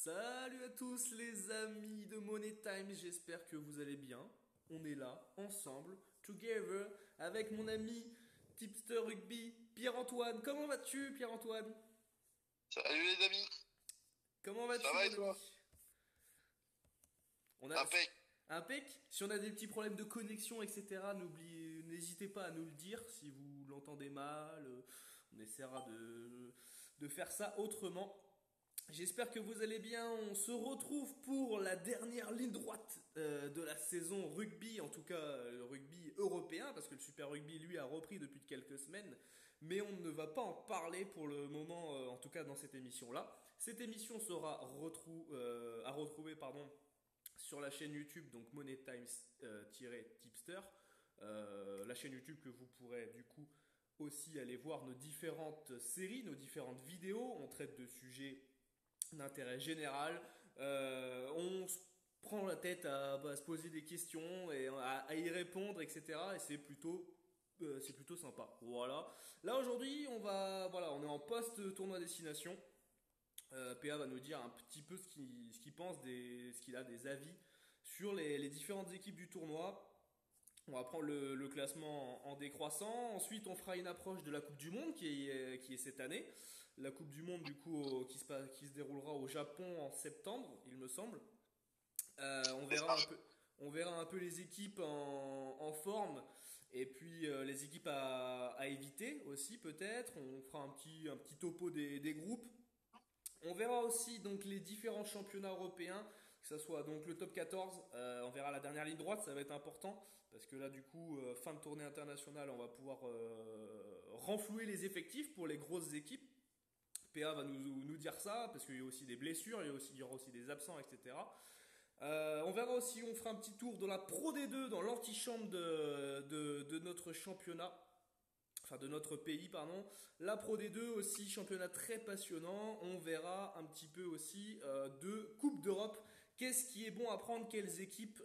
Salut à tous les amis de Money Time, j'espère que vous allez bien. On est là, ensemble, together, avec mon ami tipster rugby, Pierre-Antoine. Comment vas-tu, Pierre-Antoine? Salut les amis, Comment ça vas-tu, va et mon toi? ami? On a Impec. impec. Si on a des petits problèmes de connexion, etc., n'hésitez pas à nous le dire si vous l'entendez mal. On essaiera de faire ça autrement. J'espère que vous allez bien. On se retrouve pour la dernière ligne droite de la saison rugby, en tout cas le rugby européen, parce que le Super Rugby, lui, a repris depuis quelques semaines. Mais on ne va pas en parler pour le moment, en tout cas dans cette émission-là. Cette émission sera à retrouver sur la chaîne YouTube, donc Money Times-Tipster. La chaîne YouTube que vous pourrez du coup aussi aller voir nos différentes séries, nos différentes vidéos. On traite de sujets d'intérêt général. On se prend la tête à se poser des questions et à y répondre, etc. Et c'est plutôt sympa. Voilà. Là aujourd'hui, on est en post tournoi destination. PA va nous dire un petit peu ce qu'il pense, ce qu'il a des avis sur les différentes équipes du tournoi. On va prendre le classement en décroissant. Ensuite, on fera une approche de la Coupe du Monde qui est cette année. La Coupe du Monde, du coup, qui se déroulera au Japon en septembre, il me semble. On C'est verra ça. on verra un peu les équipes en forme et puis les équipes à éviter aussi, peut-être. On fera un petit topo des groupes. On verra aussi donc les différents championnats européens, que ce soit donc le top 14, on verra la dernière ligne droite, ça va être important, parce que là du coup, fin de tournée internationale, on va pouvoir renflouer les effectifs pour les grosses équipes. PA va nous dire ça, parce qu'il y a aussi des blessures, il y aura aussi des absents, etc. On verra aussi, on fera un petit tour dans la Pro D2, dans l'antichambre de notre championnat, enfin de notre pays, pardon. La Pro D2 aussi, championnat très passionnant. On verra un petit peu aussi de Coupe d'Europe. Qu'est-ce qui est bon à prendre? Quelles équipes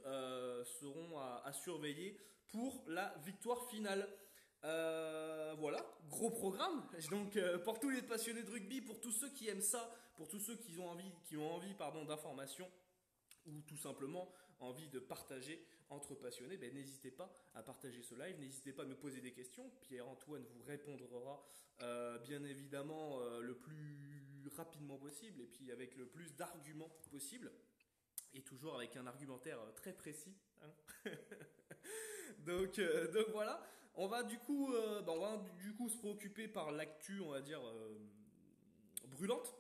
seront à surveiller pour la victoire finale? Voilà, gros programme. Donc pour tous les passionnés de rugby, pour tous ceux qui aiment ça, pour tous ceux qui ont envie, pardon, d'informations ou tout simplement envie de partager entre passionnés, ben, n'hésitez pas à partager ce live, n'hésitez pas à me poser des questions. Pierre-Antoine vous répondra bien évidemment le plus rapidement possible et puis avec le plus d'arguments possible. Et toujours avec un argumentaire très précis, hein. Donc voilà, on va du coup se préoccuper par l'actu, on va dire brûlante,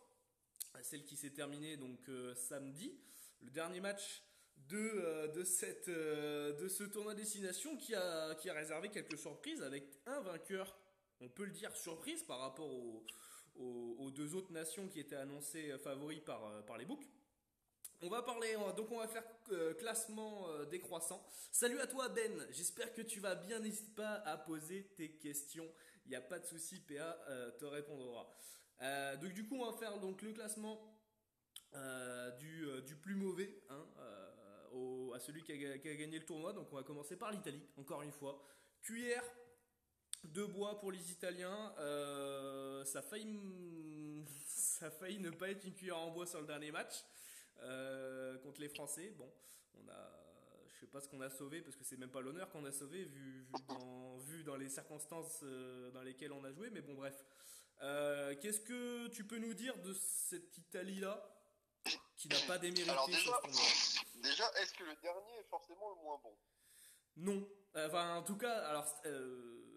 celle qui s'est terminée donc samedi, le dernier match de ce tournoi destination qui a réservé quelques surprises avec un vainqueur, on peut le dire surprise par rapport aux deux autres nations qui étaient annoncées favoris par les books. Donc on va faire classement décroissant. Salut à toi Ben, j'espère que tu vas bien, n'hésite pas à poser tes questions, il n'y a pas de souci, PA te répondra. Donc du coup on va faire donc le classement du plus mauvais hein, à celui qui a gagné le tournoi. Donc on va commencer par l'Italie, encore une fois. Cuillère de bois pour les Italiens. Ça a failli ne pas être une cuillère en bois sur le dernier match contre les Français. Bon, je sais pas ce qu'on a sauvé parce que c'est même pas l'honneur qu'on a sauvé vu dans les circonstances dans lesquelles on a joué. Mais bon, bref. Qu'est-ce que tu peux nous dire de cette Italie-là qui n'a pas Alors démérité sur déjà, ce tournoi? est-ce que le dernier est forcément le moins bon? Non. Enfin, en tout cas, alors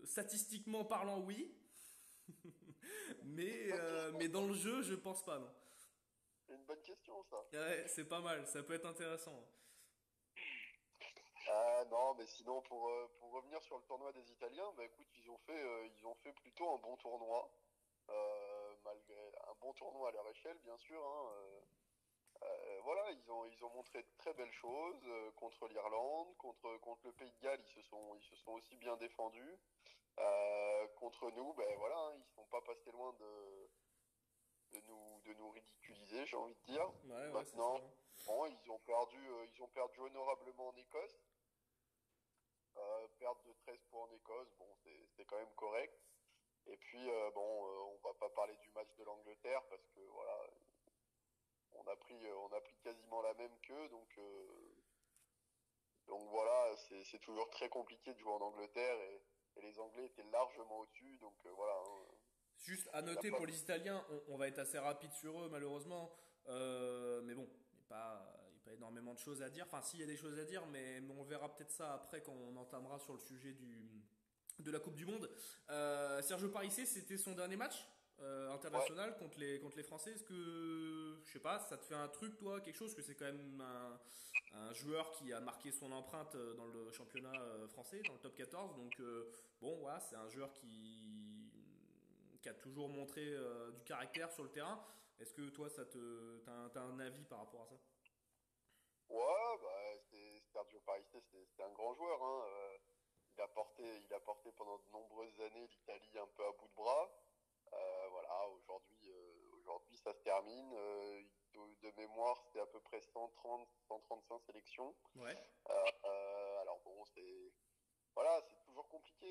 statistiquement parlant, oui, C'est une bonne mais question ça. dans le jeu, je pense pas, non. C'est une bonne question ça. Ouais, c'est pas mal, ça peut être intéressant. Ah non, mais sinon pour revenir sur le tournoi des Italiens, bah écoute, ils ont fait plutôt un bon tournoi. Malgré un bon tournoi à leur échelle, bien sûr, hein. Voilà, ils ont montré de très belles choses contre l'Irlande, contre le Pays de Galles, ils se sont aussi bien défendus. Contre nous, ben voilà, hein, ils sont pas passés loin de nous ridiculiser, j'ai envie de dire. Ouais, ouais, c'est ça, Maintenant, hein. bon, ils ont perdu honorablement en Écosse. Perte de 13 points en Écosse, bon, c'est quand même correct. Et puis, on va pas parler du match de l'Angleterre parce que voilà, on a pris quasiment la même qu'eux, donc voilà, c'est toujours très compliqué de jouer en Angleterre et les Anglais étaient largement au-dessus, donc voilà. Hein. Juste à Y a noter pas... pour les Italiens, on va être assez rapide sur eux malheureusement. Mais bon, il n'y a pas énormément de choses à dire. Enfin, si, il y a des choses à dire, mais on verra peut-être ça après quand on entamera sur le sujet de la Coupe du Monde. Sergio Parissé, c'était son dernier match Ouais, international contre les Français. Est-ce que, je sais pas, ça te fait un truc, toi, quelque chose, que c'est quand même un joueur qui a marqué son empreinte dans le championnat français, dans le top 14. Donc, bon, voilà, c'est un joueur qui a toujours montré du caractère sur le terrain. Est-ce que toi, t'as un avis par rapport à ça? ouais, bah, Sergio Parisse, c'est un grand joueur. Hein. Il a porté pendant de nombreuses années l'Italie un peu à bout de bras. Voilà, aujourd'hui ça se termine. De mémoire, c'était à peu près 130, 135 sélections. Ouais. Alors bon, voilà, c'est toujours compliqué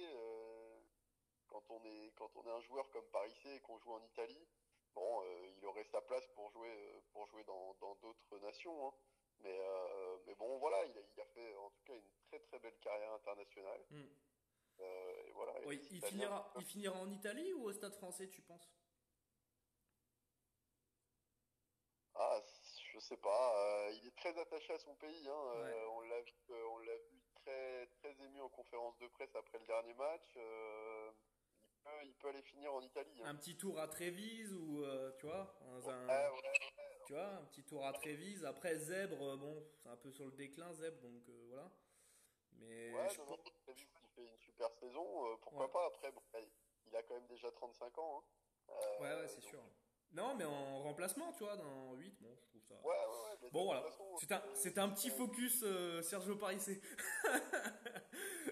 quand on est un joueur comme Parissé et qu'on joue en Italie. Bon, il aurait sa place pour jouer dans d'autres nations. Hein. Mais bon, voilà, il a fait en tout cas une très très belle carrière internationale. Hmm. Et voilà, et Oui, les il Italiens. finira, il finira en Italie ou au Stade Français, tu penses? Ah, je sais pas. Il est très attaché à son pays. Hein. Ouais. On l'a vu très très ému en conférence de presse après le dernier match. Il peut aller finir en Italie. Hein. Un petit tour à Trévise ou tu vois, Ouais, ouais. tu vois, un petit tour à Trévise. Après Zèbre, bon, c'est un peu sur le déclin Zèbre, donc voilà. Mais Ouais, je non, non, pense, très vite, il fait une super saison. ouais, Pourquoi pas? Après, bon, il a quand même déjà 35 ans. Hein. ouais, c'est Donc, sûr. Non, mais en remplacement, tu vois, dans 8 bon, je trouve ça. ouais, ouais, ouais. Mais Bon, de toute voilà. façon, C'était un petit focus Sergio Parissé. ouais,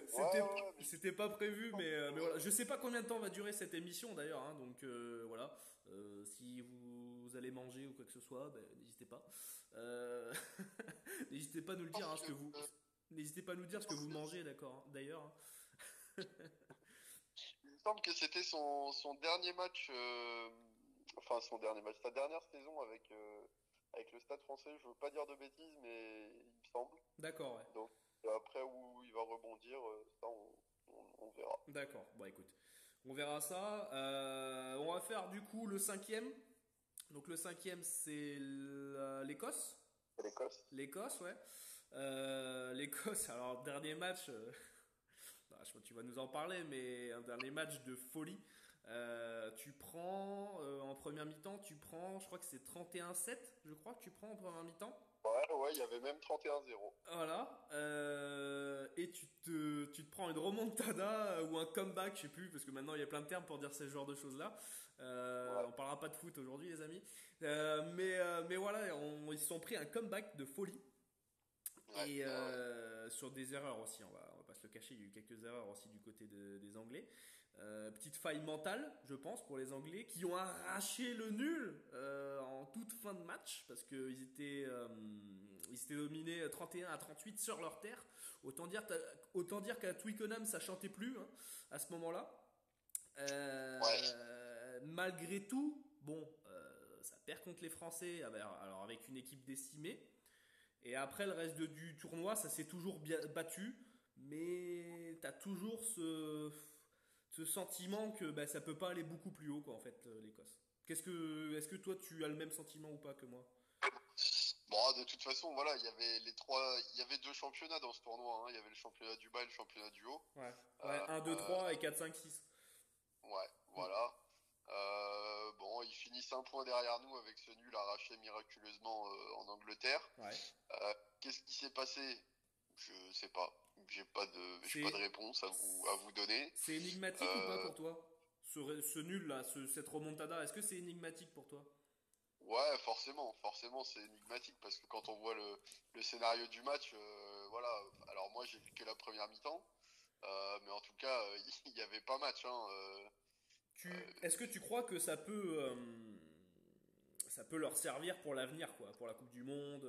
C'était, ouais, ouais, mais c'était pas prévu, mais voilà. euh, Je sais pas combien de temps va durer cette émission d'ailleurs, hein, donc voilà. Si vous allez manger ou quoi que ce soit, ben, n'hésitez pas. Euh, n'hésitez pas à nous le je dire, pense hein, ce que, que vous. N'hésitez pas à nous dire je ce que pense vous que mangez, d'accord, hein, d'ailleurs. Hein. il me semble que c'était son dernier match, enfin son dernier match, sa dernière saison avec le Stade français. Je veux pas dire de bêtises, mais il me semble. D'accord, ouais. Donc après où il va rebondir, ça on verra. D'accord. Bon, écoute, on verra ça. On va faire du coup le cinquième. Donc le cinquième, c'est l'Écosse. L'Écosse. L'Écosse, ouais. L'Écosse, alors dernier match, je sais pas, tu vas nous en parler, mais un dernier match de folie. Tu prends en première mi-temps, je crois que c'est 31-7, je crois que tu prends en première mi-temps. Ouais, ouais, il y avait même 31-0. Voilà. Et tu te prends une remontada ou un comeback, je sais plus, parce que maintenant il y a plein de termes pour dire ce genre de choses-là. Ouais, On parlera pas de foot aujourd'hui, les amis. Mais voilà, ils se sont pris un comeback de folie. ouais, Et ouais, ouais. sur des erreurs aussi, on va pas se le cacher, il y a eu quelques erreurs aussi du côté des Anglais. Petite faille mentale, je pense, pour les Anglais, qui ont arraché le nul en toute fin de match, parce ils étaient dominés 31-38 sur leur terre. Autant dire qu'à Twickenham, ça chantait plus hein, à ce moment-là. Ouais. Malgré tout, bon, ça perd contre les Français, alors avec une équipe décimée. Et après, le reste du tournoi, ça s'est toujours bien battu. Mais t'as toujours ce sentiment que bah, ça peut pas aller beaucoup plus haut, quoi, en fait, l'Écosse. Est-ce que toi, tu as le même sentiment ou pas que moi? Bon, de toute façon, voilà, il y avait deux championnats dans ce tournoi. Hein. Il y avait le championnat du bas et le championnat du haut. Ouais. Ouais, Euh, 1, 2, euh, 3 et 4, 5, 6. ouais, voilà. Bon, ils finissent un point derrière nous avec ce nul arraché miraculeusement en Angleterre. Ouais. Qu'est-ce qui s'est passé? Je sais pas. J'ai pas de C'est, réponse à vous donner. c'est énigmatique ou pas Euh, pour toi? Ce nul-là, cette remontada, est-ce que c'est énigmatique pour toi? ouais, forcément, c'est énigmatique parce que quand on voit le scénario du match, voilà. Alors moi, j'ai vu que la première mi-temps, mais en tout cas, il y avait pas match. Hein, Est-ce que tu crois que ça peut leur servir pour l'avenir, quoi, pour la Coupe du Monde.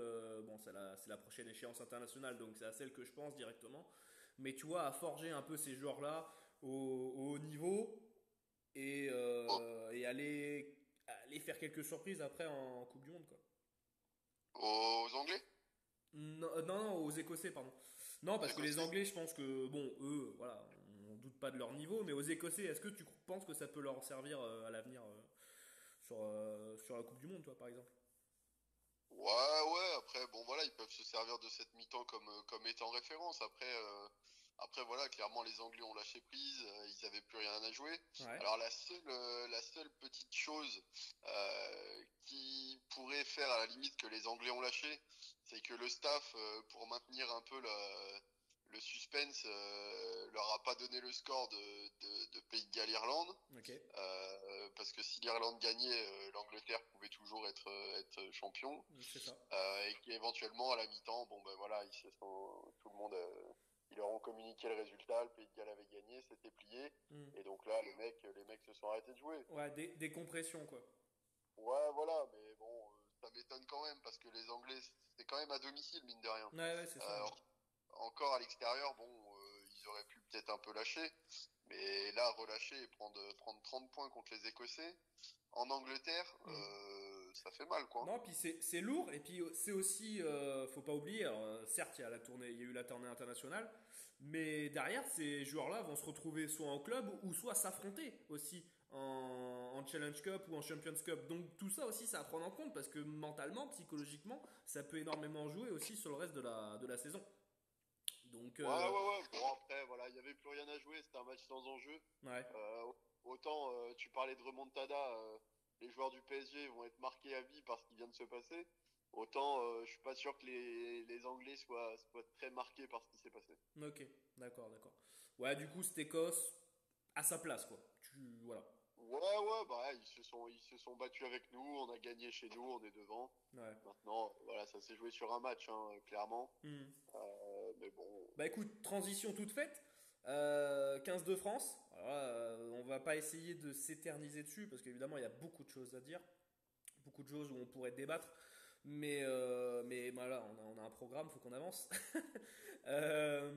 Bon, c'est la prochaine échéance internationale, donc c'est à celle que je pense directement. Mais tu vois, à forger un peu ces joueurs-là au haut niveau et aller faire quelques surprises après en Coupe du Monde, quoi. Aux Anglais? Non, non, aux Écossais, pardon. Non, Aux parce que les Écossais? Anglais, je pense que, bon, eux, voilà, on doute pas de leur niveau, mais aux Écossais, est-ce que tu penses que ça peut leur servir à l'avenir sur la Coupe du Monde, toi, par exemple? Ouais, ouais, après, bon, voilà, ils peuvent se servir de cette mi-temps comme étant référence. Après, voilà, clairement, les Anglais ont lâché prise, ils avaient plus rien à jouer. Ouais, Alors, la seule petite chose qui pourrait faire à la limite que les Anglais ont lâché, c'est que le staff, pour maintenir un peu le suspense, leur a pas donné le score de Pays de Galles-Irlande. ok, Parce que si l'Irlande gagnait, l'Angleterre pouvait toujours être champion. c'est ça. Et qu'éventuellement à la mi-temps, bon ben voilà, tout le monde, ils leur ont communiqué le résultat, le Pays de Galles avait gagné, c'était plié, Hmm. et donc là les mecs se sont arrêtés de jouer. Ouais, des compressions, quoi. Ouais voilà, mais bon, ça m'étonne quand même parce que les Anglais c'est quand même à domicile mine de rien. Ouais, ouais, c'est ça. Euh, Ouais. encore à l'extérieur, bon, ils auraient pu peut-être un peu lâcher, mais là relâcher et prendre 30 points contre les Écossais en Angleterre, Hmm. ça fait mal quoi. Non, puis c'est lourd, et puis c'est aussi, faut pas oublier, alors, certes, il y a eu la tournée internationale, mais derrière, ces joueurs-là vont se retrouver soit en club ou soit s'affronter aussi en Challenge Cup ou en Champions Cup. Donc tout ça aussi, c'est à prendre en compte parce que mentalement, psychologiquement, ça peut énormément jouer aussi sur le reste de la saison. Donc, Ouais, ouais, ouais. Bon, après, voilà, il n'y avait plus rien à jouer, c'était un match sans enjeu. ouais. Euh, autant, tu parlais de remontada, les joueurs du PSG vont être marqués à vie par ce qui vient de se passer. Autant, je suis pas sûr que les Anglais soient très marqués par ce qui s'est passé. Ok, d'accord, d'accord. Ouais, du coup, cette Écosse, à sa place, quoi. Voilà. Ouais, ouais, bah, ouais, ils se sont battus avec nous, on a gagné chez nous, on est devant. Ouais. Maintenant, voilà, ça s'est joué sur un match, hein, clairement. Hmm. Mais bon, Bah écoute, transition toute faite. 15 de France. Alors là, on va pas essayer de s'éterniser dessus parce qu'évidemment il y a beaucoup de choses à dire, beaucoup de choses où on pourrait débattre. Mais voilà, on a un programme, faut qu'on avance. Euh,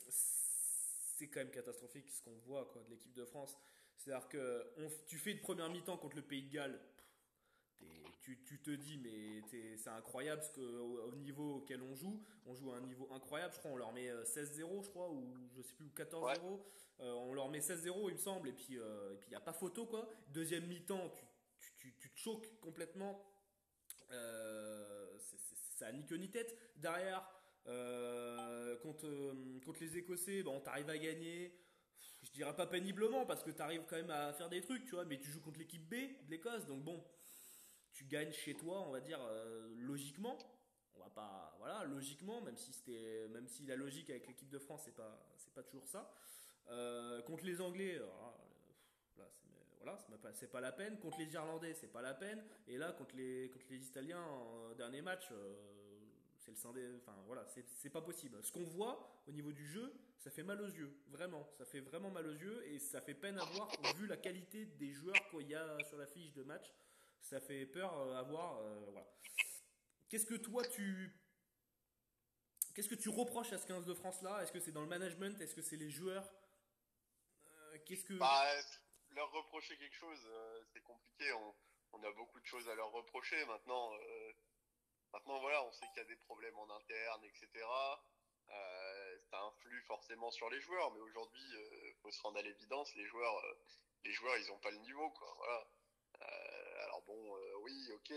c'est quand même catastrophique ce qu'on voit quoi, de l'équipe de France. C'est-à-dire que tu fais une première mi-temps contre le Pays de Galles. Tu te dis, mais c'est incroyable ce que, au niveau auquel on joue à un niveau incroyable. Je crois on leur met 16-0, je crois, ou je sais plus, ou ouais, 14-0. On leur met 16-0, il me semble, et puis il n'y a pas photo, quoi. Deuxième mi-temps, tu te choques complètement. Ça a ni queue ni tête. Derrière, contre les Écossais, bon, t'arrives à gagner. Je dirais pas péniblement parce que t'arrives quand même à faire des trucs, tu vois, mais tu joues contre l'équipe B de l'Écosse, donc bon, tu gagnes chez toi, on va dire logiquement. On va pas, voilà, logiquement, même si la logique avec l'équipe de France c'est pas toujours ça. Contre les Anglais, voilà, c'est pas la peine. Contre les Irlandais, c'est pas la peine. Et là, contre les Italiens en dernier match, c'est le scindé. Enfin voilà, c'est pas possible. Ce qu'on voit au niveau du jeu, ça fait mal aux yeux, vraiment. Ça fait vraiment mal aux yeux et ça fait peine à voir vu la qualité des joueurs qu'il y a sur la fiche de match. Ça fait peur à voir. Voilà. Qu'est-ce que toi qu'est-ce que tu reproches à ce 15 de France là? Est-ce que c'est dans le management? Est-ce que c'est les joueurs? Qu'est-ce que bah, leur reprocher quelque chose, c'est compliqué. On a beaucoup de choses à leur reprocher maintenant. Maintenant, voilà, on sait qu'il y a des problèmes en interne, etc. Ça influe forcément sur les joueurs, mais aujourd'hui, faut se rendre à l'évidence, les joueurs, ils ont pas le niveau, quoi. Voilà. Alors bon, oui, ok,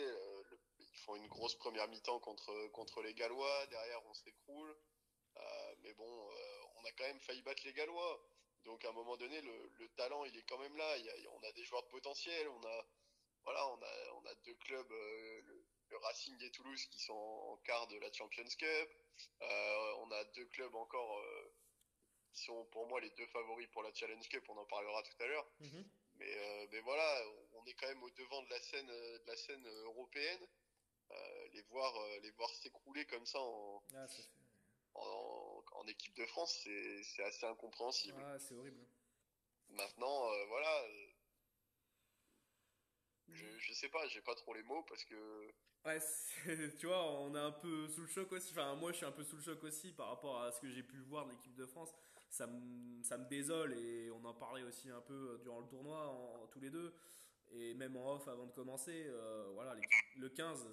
ils font une grosse première mi-temps contre les Gallois. Derrière, on s'écroule. Mais bon, on a quand même failli battre les Gallois. Donc à un moment donné, le talent, il est quand même là. On a des joueurs de potentiel. Voilà, on a deux clubs, le Racing et Toulouse, qui sont en quart de la Champions Cup. On a deux clubs encore qui sont pour moi les deux favoris pour la Challenge Cup. On en parlera tout à l'heure. Mhm. Mais voilà, on est quand même au devant de la scène européenne. Les voir s'écrouler comme ça Ah, ça fait. en équipe de France, c'est assez incompréhensible. Ah, c'est horrible. Maintenant, voilà, je sais pas, j'ai pas trop les mots parce que Ouais, tu vois, on est un peu sous le choc aussi. Enfin, moi, je suis un peu sous le choc aussi par rapport à ce que j'ai pu voir de l'équipe de France. Ça me désole et on en parlait aussi un peu durant le tournoi, tous les deux. Et même en off avant de commencer, voilà, le 15,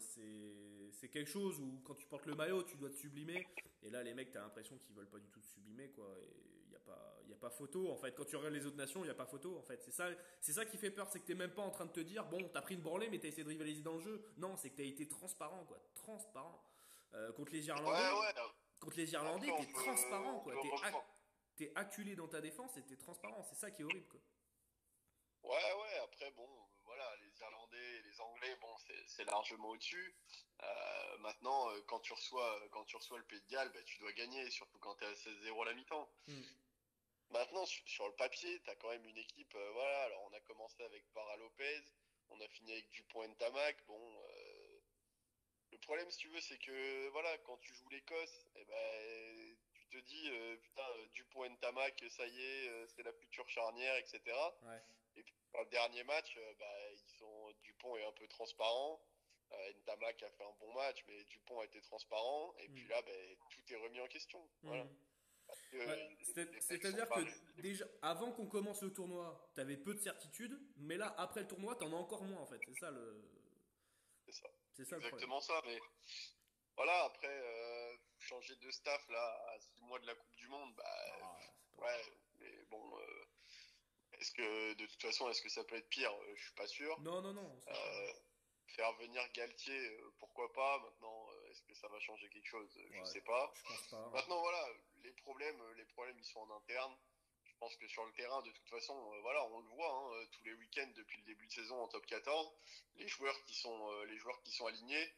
c'est quelque chose où quand tu portes le maillot, tu dois te sublimer. Et là, les mecs, t'as l'impression qu'ils veulent pas du tout te sublimer, quoi. Et y a pas photo, en fait. Quand tu regardes les autres nations, il y a pas photo, en fait. C'est ça qui fait peur, c'est que t'es même pas en train de te dire, bon, t'as pris une branlée, mais t'as essayé de rivaliser dans le jeu. Non, c'est que t'as été transparent, quoi. Transparent. Contre les Ouais, Irlandais, ouais. Après, t'es transparent, on quoi. peut reprendre. T'es acculé dans ta défense et t'es transparent. C'est ça qui est horrible, quoi. Ouais, ouais, après, bon, voilà, les Irlandais et les Anglais, bon, c'est largement au-dessus. Maintenant, quand tu reçois le Pays de Galles, bah, tu dois gagner, surtout quand t'es à 16-0 à la mi-temps. Hmm. Maintenant, sur le papier, t'as quand même une équipe, voilà, alors on a commencé avec Para Lopez, on a fini avec Dupont et Tamac, bon, le problème, si tu veux, c'est que, voilà, quand tu joues l'Écosse, eh ben, tu te dis, putain, Dupont et Tamac, ça y est, c'est la future charnière, etc. Ouais. Et puis, dans le dernier match, bah, Dupont est un peu transparent. Ntamak a fait un bon match, mais Dupont a été transparent. Et puis Hmm. là, ben, tout est remis en question. Voilà. Hmm. Ouais, Les mecs sont c'est-à-dire pas. que déjà, avant qu'on commence le tournoi, t'avais peu de certitudes, mais là, après le tournoi, t'en as encore moins, en fait. C'est ça. C'est ça le problème. Exactement ça. Mais voilà, après, changer de staff là, à 6 mois de la Coupe du Monde, bah, Ah, c'est pas. ouais. Mais bon, est-ce que de toute façon, est-ce que ça peut être pire? Je suis pas sûr. Non, non, non, c'est clair. Euh, Faire venir Galtier, pourquoi pas. Maintenant, est-ce que ça va changer quelque chose? Je Ouais, sais pas. je pense pas, hein. Maintenant, voilà, les problèmes, ils sont en interne. Je pense que sur le terrain, de toute façon, voilà, on le voit hein, tous les week-ends depuis le début de saison en top 14. Les joueurs qui sont alignés,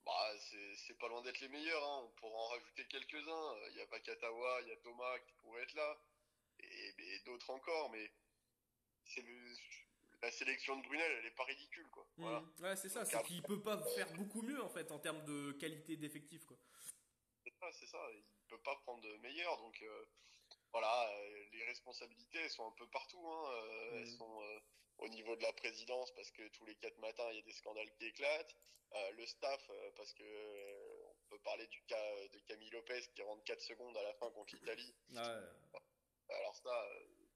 bah, c'est pas loin d'être les meilleurs. Hein. On pourra en rajouter quelques-uns. Il y a Vakatawa, il y a Thomas qui pourraient être là, et d'autres encore. Mais c'est le, la sélection de Brunel, elle est pas ridicule, quoi. Hmm. Voilà. Ouais, c'est ça, Donc c'est qu'il peut pas euh, faire beaucoup mieux, en fait, en termes de qualité d'effectif, quoi. c'est ça. Il peut pas prendre de meilleur, donc. Voilà, les responsabilités, elles sont un peu partout. Hein. Elles Hmm. sont au niveau de la présidence parce que tous les 4 matins, il y a des scandales qui éclatent. Le staff, parce que on peut parler du cas de Camille Lopez qui rentre 4 secondes à la fin contre l'Italie. Ouais, Alors ça,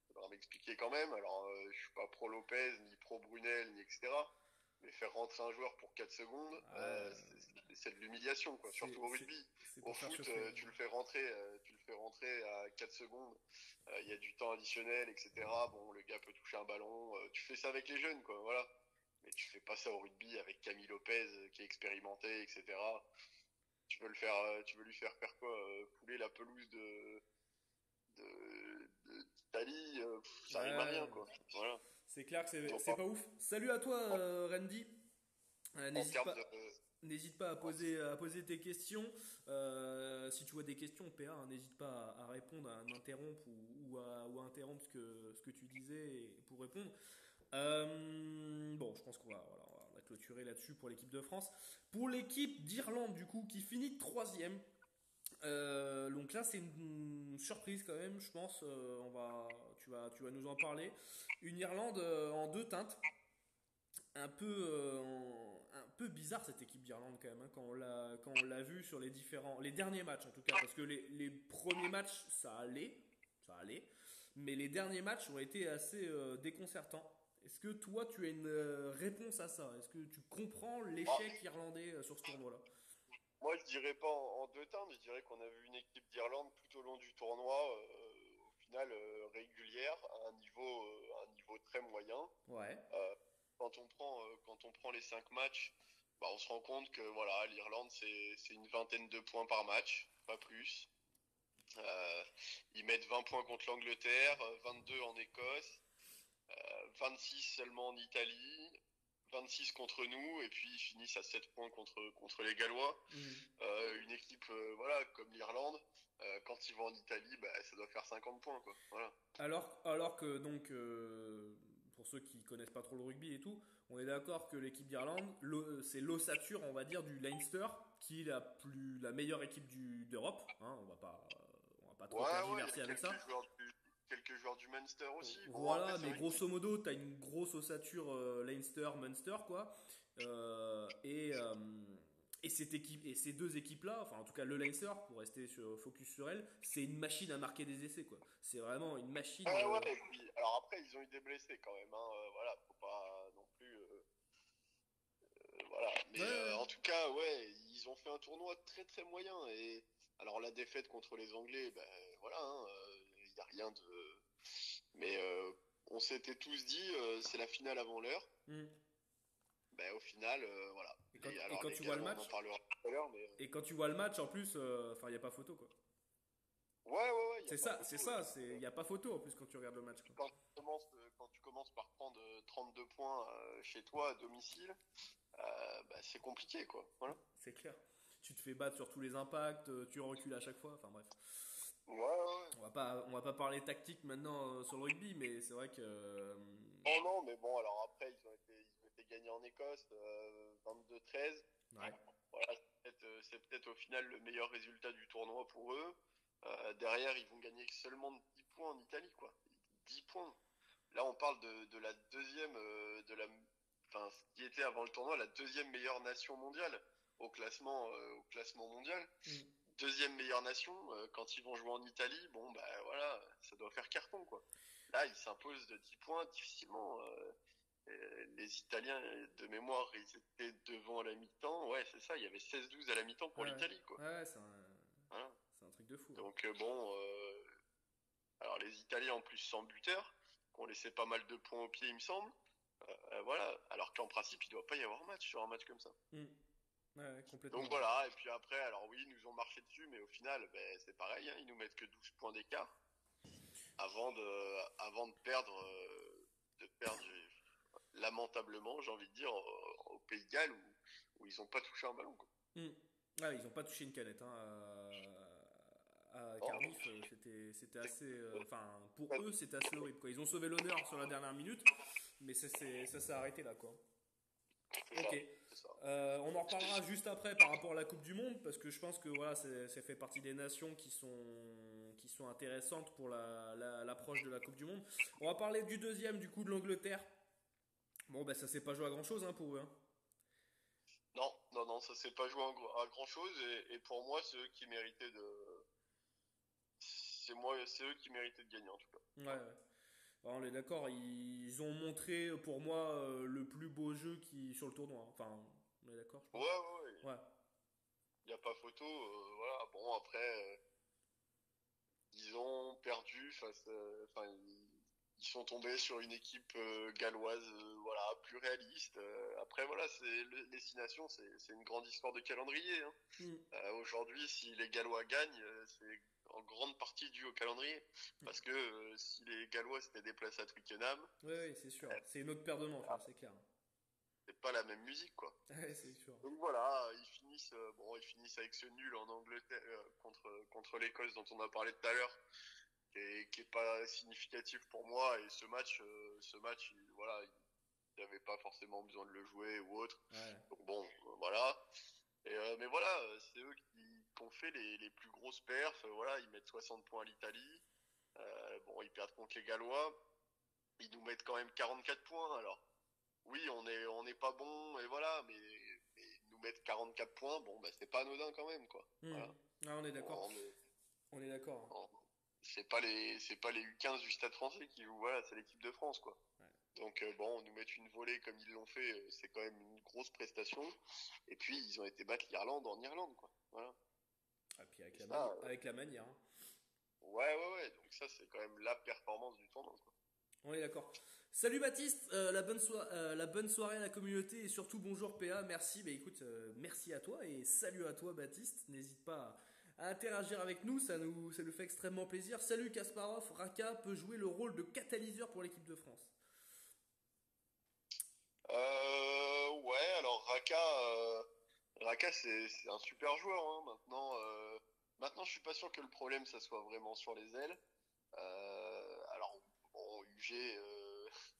faudra m'expliquer quand même. Alors, je suis pas pro Lopez, ni pro Brunel, ni etc. Mais faire rentrer un joueur pour 4 secondes, ouais, c'est de l'humiliation, quoi. Surtout au rugby. c'est Au pour faire foot, chauffer, hein. tu le fais rentrer à 4 secondes. Il y a du temps additionnel, etc. Bon, le gars peut toucher un ballon. Tu fais ça avec les jeunes, quoi. Voilà. Mais tu fais pas ça au rugby avec Camille Lopez qui est expérimenté, etc. Tu veux lui faire quoi? Fouler la pelouse d'Italie, ça rime à rien, Ouais, quoi. Voilà. c'est clair que Donc, c'est pas ouf. Salut à toi, Randy. en N'hésite termes pas. de, N'hésite pas à poser tes questions. Si tu vois des questions, PA, hein, n'hésite pas à répondre, à m'interrompre ou à interrompre ce que tu disais pour répondre. Bon, je pense on va clôturer là-dessus pour l'équipe de France. Pour l'équipe d'Irlande, du coup, qui finit troisième. Donc là, c'est une surprise quand même, je pense. Tu vas nous en parler. Une Irlande en deux teintes, un peu bizarre cette équipe d'Irlande quand même hein, quand on l'a vu sur les derniers matchs en tout cas parce que les premiers matchs ça allait mais les derniers matchs ont été assez déconcertants. Est-ce que toi tu as une réponse à ça? Est-ce que tu comprends ah, l'échec irlandais sur ce tournoi-là? moi, je dirais pas en deux teintes, je dirais qu'on a vu une équipe d'Irlande tout au long du tournoi, au final régulière, à un niveau très moyen. Ouais. Euh, quand on prend les 5 matchs, bah, on se rend compte que voilà, l'Irlande, c'est une vingtaine de points par match, pas plus. Euh, Ils mettent 20 points contre l'Angleterre, 22 en Écosse, 26 seulement en Italie, 26 contre nous, et puis ils finissent à 7 points contre les Gallois. Mhm. Une équipe voilà, comme l'Irlande, quand ils vont en Italie, bah, ça doit faire 50 points. Quoi. Voilà. Alors que donc, pour ceux qui connaissent pas trop le rugby et tout, on est d'accord que l'équipe d'Irlande, c'est l'ossature, on va dire, du Leinster, qui est la meilleure équipe d'Europe. Hein, on va pas trop Ouais, ouais, il y a tergiverser avec ça. quelques joueurs du Munster aussi. Bon, après, Voilà, c'est mais vrai grosso modo, t'as une grosse ossature Leinster, Munster, quoi. Euh, et, euh, et cette équipe, et ces deux équipes-là, enfin en tout cas le Leinster, pour rester focus sur elle, c'est une machine à marquer des essais, quoi. C'est vraiment une machine. ouais, ouais, et puis, alors après, ils ont eu des blessés quand même. Hein, voilà, faut pas non plus voilà. Mais Ouais, en tout cas, ouais, ils ont fait un tournoi très très moyen. Et alors la défaite contre les Anglais, ben voilà, il n'y a rien de. Mais on s'était tous dit, c'est la finale avant l'heure. hmm. Ben au final, voilà. Et Alors quand les tu vois le Gallois, on en match, parlera tout à l'heure, mais et quand tu vois le match en plus, enfin, il n'y a pas photo, quoi. ouais, il n'y a pas C'est photo. Et ça, puis, il n'y a pas photo en plus quand tu regardes le match, quoi. quand tu commences par prendre 32 points chez toi à domicile, bah, c'est compliqué, quoi. Voilà. C'est clair. Tu te fais battre sur tous les impacts, tu recules à chaque fois, enfin bref. Ouais. On va pas parler tactique maintenant sur le rugby, mais c'est vrai que. Oh non, mais bon, alors après, ils ont été gagnés en Écosse, 22-13. Ouais. Voilà, c'est peut-être au final le meilleur résultat du tournoi pour eux. Derrière, ils vont gagner seulement 10 points en Italie, quoi. 10 points. Là, on parle de la deuxième, enfin, ce qui était avant le tournoi la deuxième meilleure nation mondiale au classement mondial. Mm. Deuxième meilleure nation, quand ils vont jouer en Italie, bon, bah voilà, ça doit faire carton, quoi. Là, ils s'imposent de 10 points difficilement. Les Italiens, de mémoire, ils étaient devant à la mi-temps. Ouais, c'est ça, il y avait 16-12 à la mi-temps pour Ouais, l'Italie, quoi. ouais, Voilà. c'est un truc de fou. Donc, bon, alors les Italiens en plus sans buteur, qui ont laissé pas mal de points au pied, il me semble. Voilà, alors qu'en principe, il doit pas y avoir match sur un match comme ça. Mm. Ouais, Donc complètement. voilà, et puis après, alors oui, ils nous ont marché dessus, mais au final, ben, c'est pareil, hein, ils nous mettent que 12 points d'écart avant de perdre lamentablement, j'ai envie de dire, au Pays de Galles où ils n'ont pas touché un ballon, quoi. Mm. Ah, ils ont pas touché une canette, hein, à Oh, Cardiff, c'était c'est assez. Enfin, pour eux, c'était assez horrible, quoi. Ils ont sauvé l'honneur sur la dernière minute, mais ça s'est arrêté là, quoi. c'est ça, Ok. c'est ça. On en reparlera juste après par rapport à la Coupe du Monde, parce que je pense que voilà, ça fait partie des nations qui sont intéressantes pour l'approche de la Coupe du Monde. On va parler du deuxième, du coup, de l'Angleterre. Bon, ben ça s'est pas joué à grand chose hein, pour eux. Hein. Non, ça s'est pas joué à grand chose et pour moi, c'est eux qui méritaient c'est eux qui méritaient de gagner en tout cas. Ouais, Voilà. ouais. Alors, on est d'accord, ils ont montré pour moi le plus beau jeu sur le tournoi. Hein. Enfin, on est d'accord, je pense. Ouais. Ouais, Il n'y a pas photo. Voilà. Bon, après, ils ont perdu enfin, ils sont tombés sur une équipe galloise, voilà, plus réaliste. Après, voilà, les Six Nations, c'est une grande histoire de calendrier. Hein. mm. Aujourd'hui, si les Gallois gagnent, c'est en grande partie dû au calendrier. Parce que si les Gallois s'étaient déplacés à Twickenham, Ouais, ouais, c'est sûr. C'est une autre paire de manches, hein, c'est clair. c'est pas la même musique, quoi. Ouais, c'est sûr. Donc voilà, ils finissent avec ce nul en Angleterre contre l'Écosse dont on a parlé tout à l'heure, qui est pas significatif pour moi. Et ce match, voilà, il n'y avait pas forcément besoin de le jouer ou autre. Ouais. Donc bon, voilà. Mais voilà, c'est eux qui ont fait les plus grosses perfs. Voilà, ils mettent 60 points à l'Italie. Bon, ils perdent contre les Gallois. Ils nous mettent quand même 44 points. Alors, oui, on est pas bon, et voilà, mais nous mettre 44 points, bon, bah, c'est pas anodin quand même, quoi. Mm. Voilà. Ah, on est d'accord. On est- On est d'accord. on- c'est pas les U15 du Stade français qui jouent, voilà, c'est l'équipe de France, quoi. Ouais. Donc, bon, nous mettre une volée comme ils l'ont fait, c'est quand même une grosse prestation. Et puis, ils ont été battre l'Irlande en Irlande, quoi. Voilà. Et puis Et ça, avec la manière. Hein. ouais. Donc, ça, c'est quand même la performance du tournoi, quoi. On est d'accord. Salut Baptiste, la bonne soirée à la communauté et surtout bonjour PA, merci. Bah écoute, merci à toi et salut à toi Baptiste. N'hésite pas à interagir avec nous, ça nous fait extrêmement plaisir. Salut Kasparov, Raka peut jouer le rôle de catalyseur pour l'équipe de France. Ouais, alors Raka, c'est un super joueur. Hein. Maintenant, je suis pas sûr que le problème, ça soit vraiment sur les ailes. Alors, bon, UG,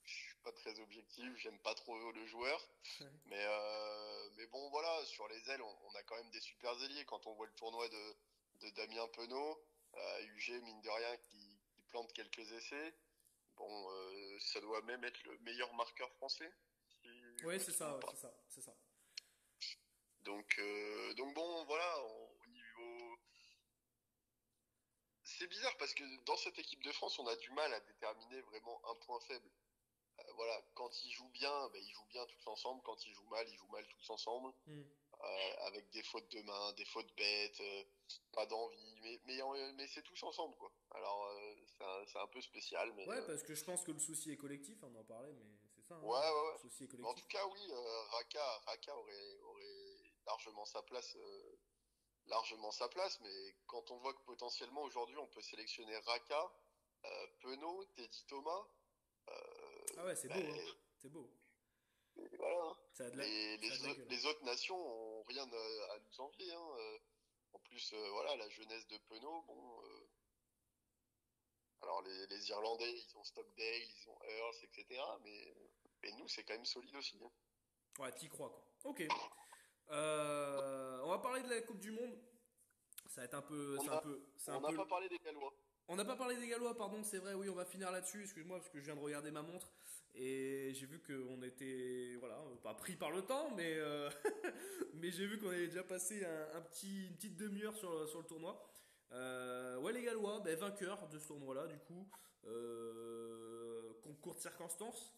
je suis pas très objectif, j'aime pas trop le joueur. Mais bon, voilà, sur les ailes, on a quand même des super ailiers. Quand on voit le tournoi de Damien Penaud, UG, mine de rien, qui plante quelques essais. Bon, ça doit même être le meilleur marqueur français, si je Ouais, me c'est ça, trompe ouais, pas. c'est ça, c'est ça. Donc bon, voilà, au niveau... C'est bizarre parce que dans cette équipe de France, on a du mal à déterminer vraiment un point faible. voilà, quand ils jouent bien, ben, ils jouent bien tous ensemble. Quand ils jouent mal tous ensemble. Hmm. Avec des fautes de main, des fautes bêtes, pas d'envie, mais c'est tous ensemble, quoi. Alors, c'est un peu spécial, Ouais, parce que je pense que le souci est collectif, on en parlait, mais c'est ça, hein, ouais, ouais, le ouais. souci est Mais en collectif. tout cas, oui, Raka aurait largement sa place, mais quand on voit que potentiellement aujourd'hui on peut sélectionner Raka, Penaud, Teddy Thomas, Ah ouais, c'est beau, hein. ben, C'est beau. voilà, hein. Ça a de la, ça a de la gueule, hein. Les autres nations ont rien à nous envier, hein. En plus, voilà, la jeunesse de Penaud, bon, alors les Irlandais, ils ont Stockdale, ils ont Earls, etc. Mais nous, c'est quand même solide aussi, hein. Ouais, t'y crois, quoi. Ok. On va parler de la Coupe du Monde. Ça va être un peu, On c'est un a, peu, c'est un on n'a peu. pas parlé des Gallois. On n'a pas parlé des Gallois, pardon, c'est vrai, oui, on va finir là-dessus, excuse-moi, parce que je viens de regarder ma montre, et j'ai vu qu'on était, voilà, pas pris par le temps, mais, mais j'ai vu qu'on avait déjà passé une petite demi-heure sur le tournoi. Ouais, les Gallois, ben, vainqueurs de ce tournoi-là, du coup, concours de circonstances.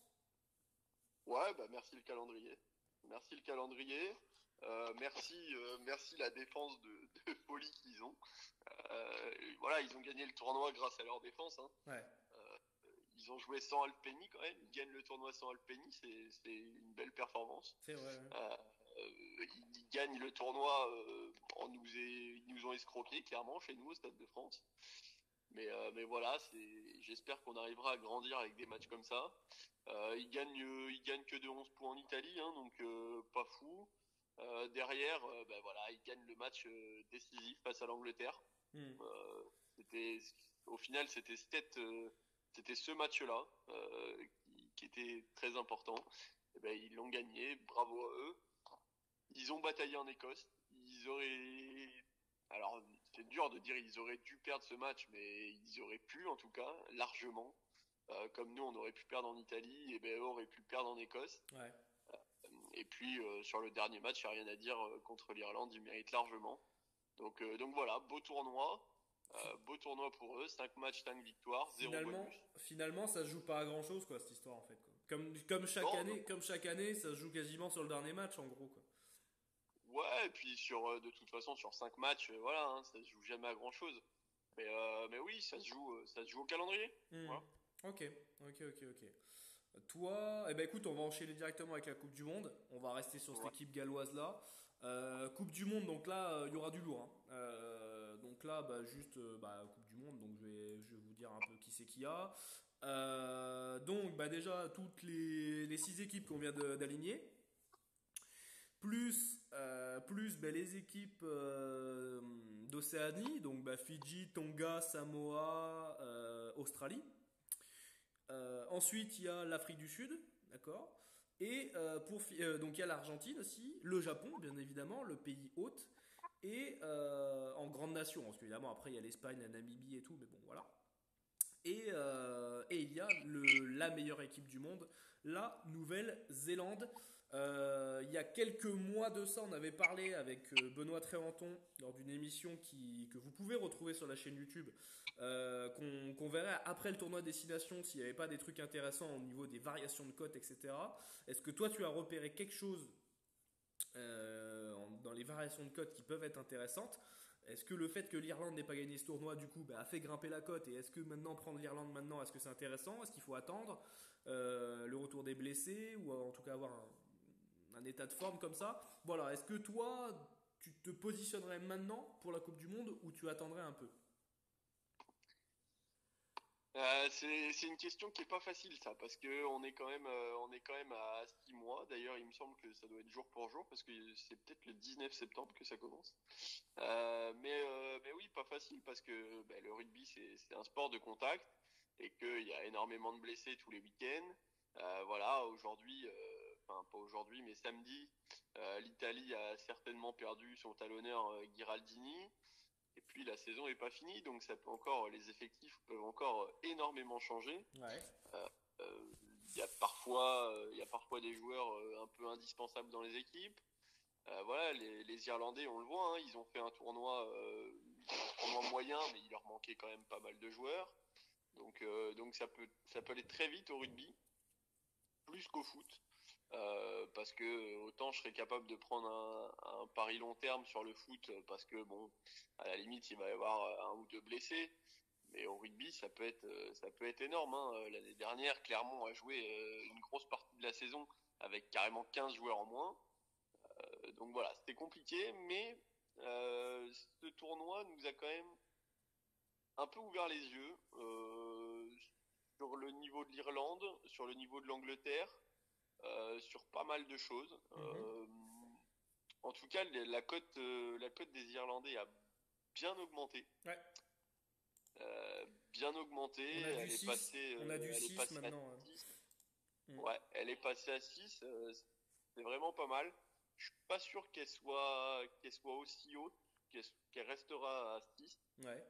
Ouais, bah merci le calendrier. Merci le calendrier. Merci la défense de folie qu'ils ont. Voilà, ils ont gagné le tournoi grâce à leur défense, hein. Ouais, Ils ont joué sans Alpeni quand même. Ils gagnent le tournoi sans Alpeni, c'est une belle performance. c'est vrai, ouais. Euh, ils gagnent le tournoi ils nous ont escroqués clairement chez nous au Stade de France. Mais voilà, j'espère qu'on arrivera à grandir avec des matchs comme ça. Ils gagnent que de 11 points en Italie, hein, donc pas fou. Derrière, ben voilà, ils gagnent le match décisif face à l'Angleterre. Hmm. Euh, c'était, Au final, c'était ce match-là qui était très important. Et ben, ils l'ont gagné, bravo à eux. Ils ont bataillé en Écosse. Alors, c'est dur de dire ils auraient dû perdre ce match, mais ils auraient pu en tout cas, largement. Comme nous, on aurait pu perdre en Italie, et ben eux auraient pu perdre en Écosse. Ouais. Et puis sur le dernier match, il n'y a rien à dire contre l'Irlande, ils méritent largement. Donc voilà, beau tournoi pour eux, 5 matchs, 5 victoires, zéro bonus. Finalement, ça se joue pas à grand-chose, quoi, cette histoire, en fait, quoi. Non, non, Comme chaque année, ça se joue quasiment sur le dernier match, en gros, quoi. ouais, et puis de toute façon sur 5 matchs, voilà, hein, ça se joue jamais à grand chose. Mais oui, ça se joue au calendrier. Hmm. Voilà. Ok, ok. Toi, eh ben écoute, on va enchaîner directement avec la Coupe du Monde. On va rester sur cette Ouais. équipe galloise là. Coupe du Monde, donc là, il y aura du lourd, hein. Donc là, bah, juste bah, Coupe du Monde, donc je vais vous dire un peu qui c'est qui y a. Donc bah, déjà, toutes les six équipes qu'on vient d'aligner, plus bah, les équipes d'Océanie, donc bah, Fidji, Tonga, Samoa, Australie. Ensuite, il y a l'Afrique du Sud, d'accord. Et donc il y a l'Argentine aussi, le Japon, bien évidemment, le pays hôte, et en grande nation, parce qu'évidemment après il y a l'Espagne, la Namibie et tout, mais bon voilà. Et il y a la meilleure équipe du monde, la Nouvelle-Zélande. Il y a quelques mois de ça, on avait parlé avec Benoît Tréventon lors d'une émission que vous pouvez retrouver sur la chaîne YouTube, qu'on verrait après le tournoi Destination s'il n'y avait pas des trucs intéressants au niveau des variations de cotes, etc. Est-ce que toi tu as repéré quelque chose dans les variations de cotes qui peuvent être intéressantes? Est-ce que le fait que l'Irlande n'ait pas gagné ce tournoi du coup bah, a fait grimper la cote, et est-ce que maintenant prendre l'Irlande maintenant, est-ce que c'est intéressant? Est-ce qu'il faut attendre le retour des blessés, ou en tout cas avoir un état de forme comme ça? Voilà, est-ce que toi tu te positionnerais maintenant pour la Coupe du Monde, ou tu attendrais un peu? C'est une question qui est pas facile ça, parce que on est quand même à 6 mois. D'ailleurs, il me semble que ça doit être jour pour jour, parce que c'est peut-être le 19 septembre que ça commence. Mais oui, pas facile, parce que ben, le rugby c'est un sport de contact, et qu'il y a énormément de blessés tous les week-ends. Voilà, aujourd'hui, enfin pas aujourd'hui, mais samedi, l'Italie a certainement perdu son talonneur Ghiraldini. Et puis la saison n'est pas finie, donc les effectifs peuvent encore énormément changer. Ouais. Euh, il y a parfois des joueurs un peu indispensables dans les équipes. Voilà, les Irlandais, on le voit, hein, ils ont fait un tournoi moyen, mais il leur manquait quand même pas mal de joueurs. Donc ça peut aller très vite au rugby. plus qu'au foot. Parce que autant je serais capable de prendre un pari long terme sur le foot, parce que bon, à la limite, il va y avoir un ou deux blessés. Mais au rugby, ça peut être énorme, hein. L'année dernière, Clermont a joué une grosse partie de la saison avec carrément 15 joueurs en moins. Donc voilà, c'était compliqué, mais ce tournoi nous a quand même un peu ouvert les yeux sur le niveau de l'Irlande, sur le niveau de l'Angleterre, sur pas mal de choses. Mhm. En tout cas, la cote des Irlandais a bien augmenté. Ouais. Bien augmenté. On a du 6. On a du Elle est 6 passée à maintenant. 6. Mm. Ouais, elle est passée à 6. C'est vraiment pas mal. Je suis pas sûr qu'elle soit aussi haute, qu'elle restera à 6. Ouais.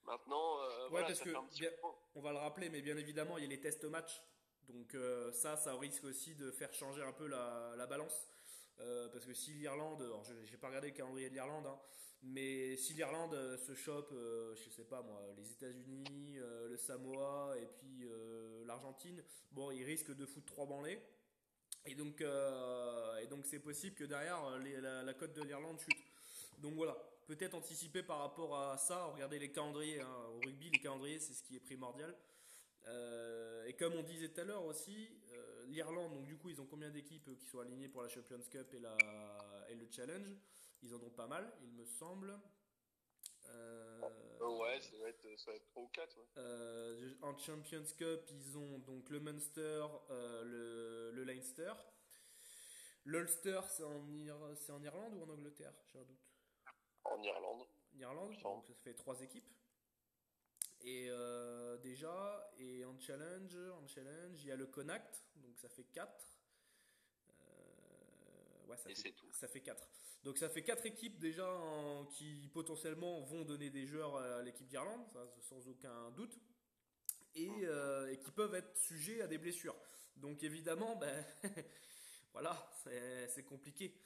Maintenant, Ouais, voilà, parce ça fait que, un petit moment. on va le rappeler, mais bien évidemment, il y a les tests match. Donc ça risque aussi de faire changer un peu la balance. Parce que si l'Irlande, alors je n'ai pas regardé le calendrier de l'Irlande, hein, mais si l'Irlande se chope, je sais pas moi, les États-Unis, le Samoa et puis l'Argentine, bon, ils risquent de foutre trois branlées. Et donc c'est possible que derrière la cote de l'Irlande chute. Donc voilà, peut-être anticiper par rapport à ça, regardez les calendriers, hein. Au rugby, les calendriers c'est ce qui est primordial. Et comme on disait tout à l'heure aussi, l'Irlande, donc du coup ils ont combien d'équipes qui sont alignées pour la Champions Cup et le Challenge? Ils en ont pas mal, il me semble. Ouais, ça va être 3 ou 4. Ouais. En Champions Cup, ils ont donc le Munster, le Leinster. L'Ulster, c'est en Irlande ou en Angleterre? J'ai un doute. En Irlande, En il Irlande, me donc semble. ça fait trois équipes. Et déjà, et en challenge, il y a le Connacht, donc ça fait 4. Ouais, Et c'est tout. ça fait 4. Donc ça fait 4 équipes déjà qui potentiellement vont donner des joueurs à l'équipe d'Irlande, ça, sans aucun doute, et qui peuvent être sujets à des blessures. Donc évidemment, ben, voilà, c'est compliqué.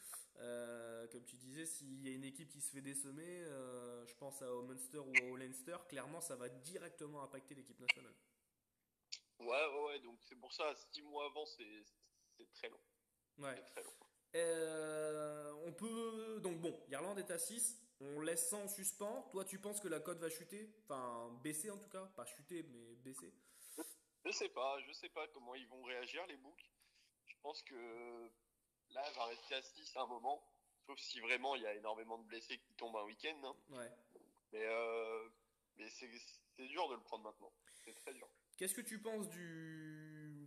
Comme tu disais, s'il y a une équipe qui se fait décemer, je pense au Munster ou au Leinster, clairement ça va directement impacter l'équipe nationale. Ouais, donc c'est pour ça, 6 mois avant, c'est très long. Ouais. C'est très long. On peut. Donc bon, Irlande est à 6. On laisse ça en suspens. Toi, tu penses que la cote va chuter? Enfin, baisser en tout cas. Pas chuter, mais baisser. Je sais pas comment ils vont réagir, les books. Je pense que là, elle va rester à 6 à un moment, sauf si vraiment il y a énormément de blessés qui tombent un week-end, hein. Ouais. Mais, c'est dur de le prendre maintenant. C'est très dur. Qu'est-ce que tu penses du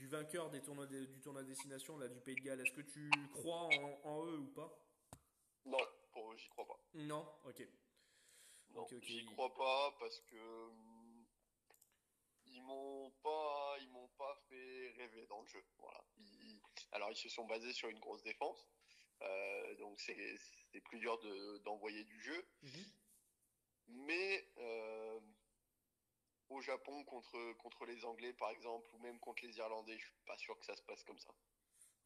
vainqueur du tournoi destination, là, du Pays de Galles? Est-ce que tu crois en eux ou pas? Non, j'y crois pas. Non? Ok. Non, Ok, ok. j'y crois pas parce que ils m'ont pas fait rêver dans le jeu. Voilà. Alors ils se sont basés sur une grosse défense, donc c'est plus dur d'envoyer du jeu. Mhm. Mais au Japon contre les Anglais par exemple ou même contre les Irlandais, je suis pas sûr que ça se passe comme ça.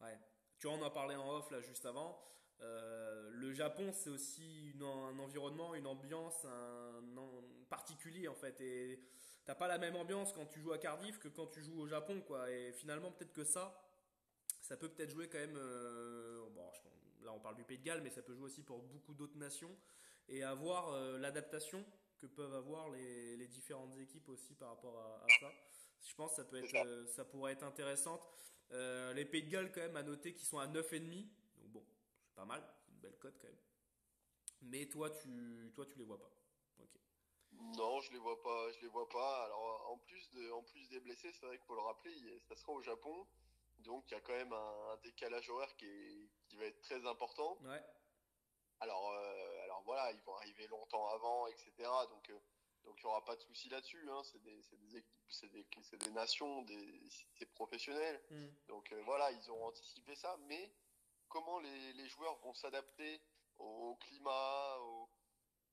Ouais. Tu vois, on en parlait en off là juste avant. Le Japon, c'est aussi un environnement, une ambiance, particulier en fait. Et t'as pas la même ambiance quand tu joues à Cardiff que quand tu joues au Japon, quoi. Et finalement, peut-être que ça peut peut-être jouer quand même. Bon, là, on parle du Pays de Galles, mais ça peut jouer aussi pour beaucoup d'autres nations. Et avoir l'adaptation que peuvent avoir les différentes équipes aussi par rapport à ça. Je pense que C'est ça. ça pourrait être intéressante. Les Pays de Galles, quand même, à noter qu'ils sont à 9,5. Donc bon, c'est pas mal, c'est une belle cote quand même. Mais toi, tu les vois pas. Ok. Non, je les vois pas. Alors en plus des blessés, c'est vrai qu'il faut le rappeler, ça sera au Japon, donc il y a quand même un décalage horaire qui va être très important. Ouais. Alors voilà, ils vont arriver longtemps avant, etc. Donc il y aura pas de souci là-dessus, hein. C'est des équipes, c'est des nations, c'est professionnel. Hmm. Donc voilà, ils ont anticipé ça, mais comment les joueurs vont s'adapter au climat,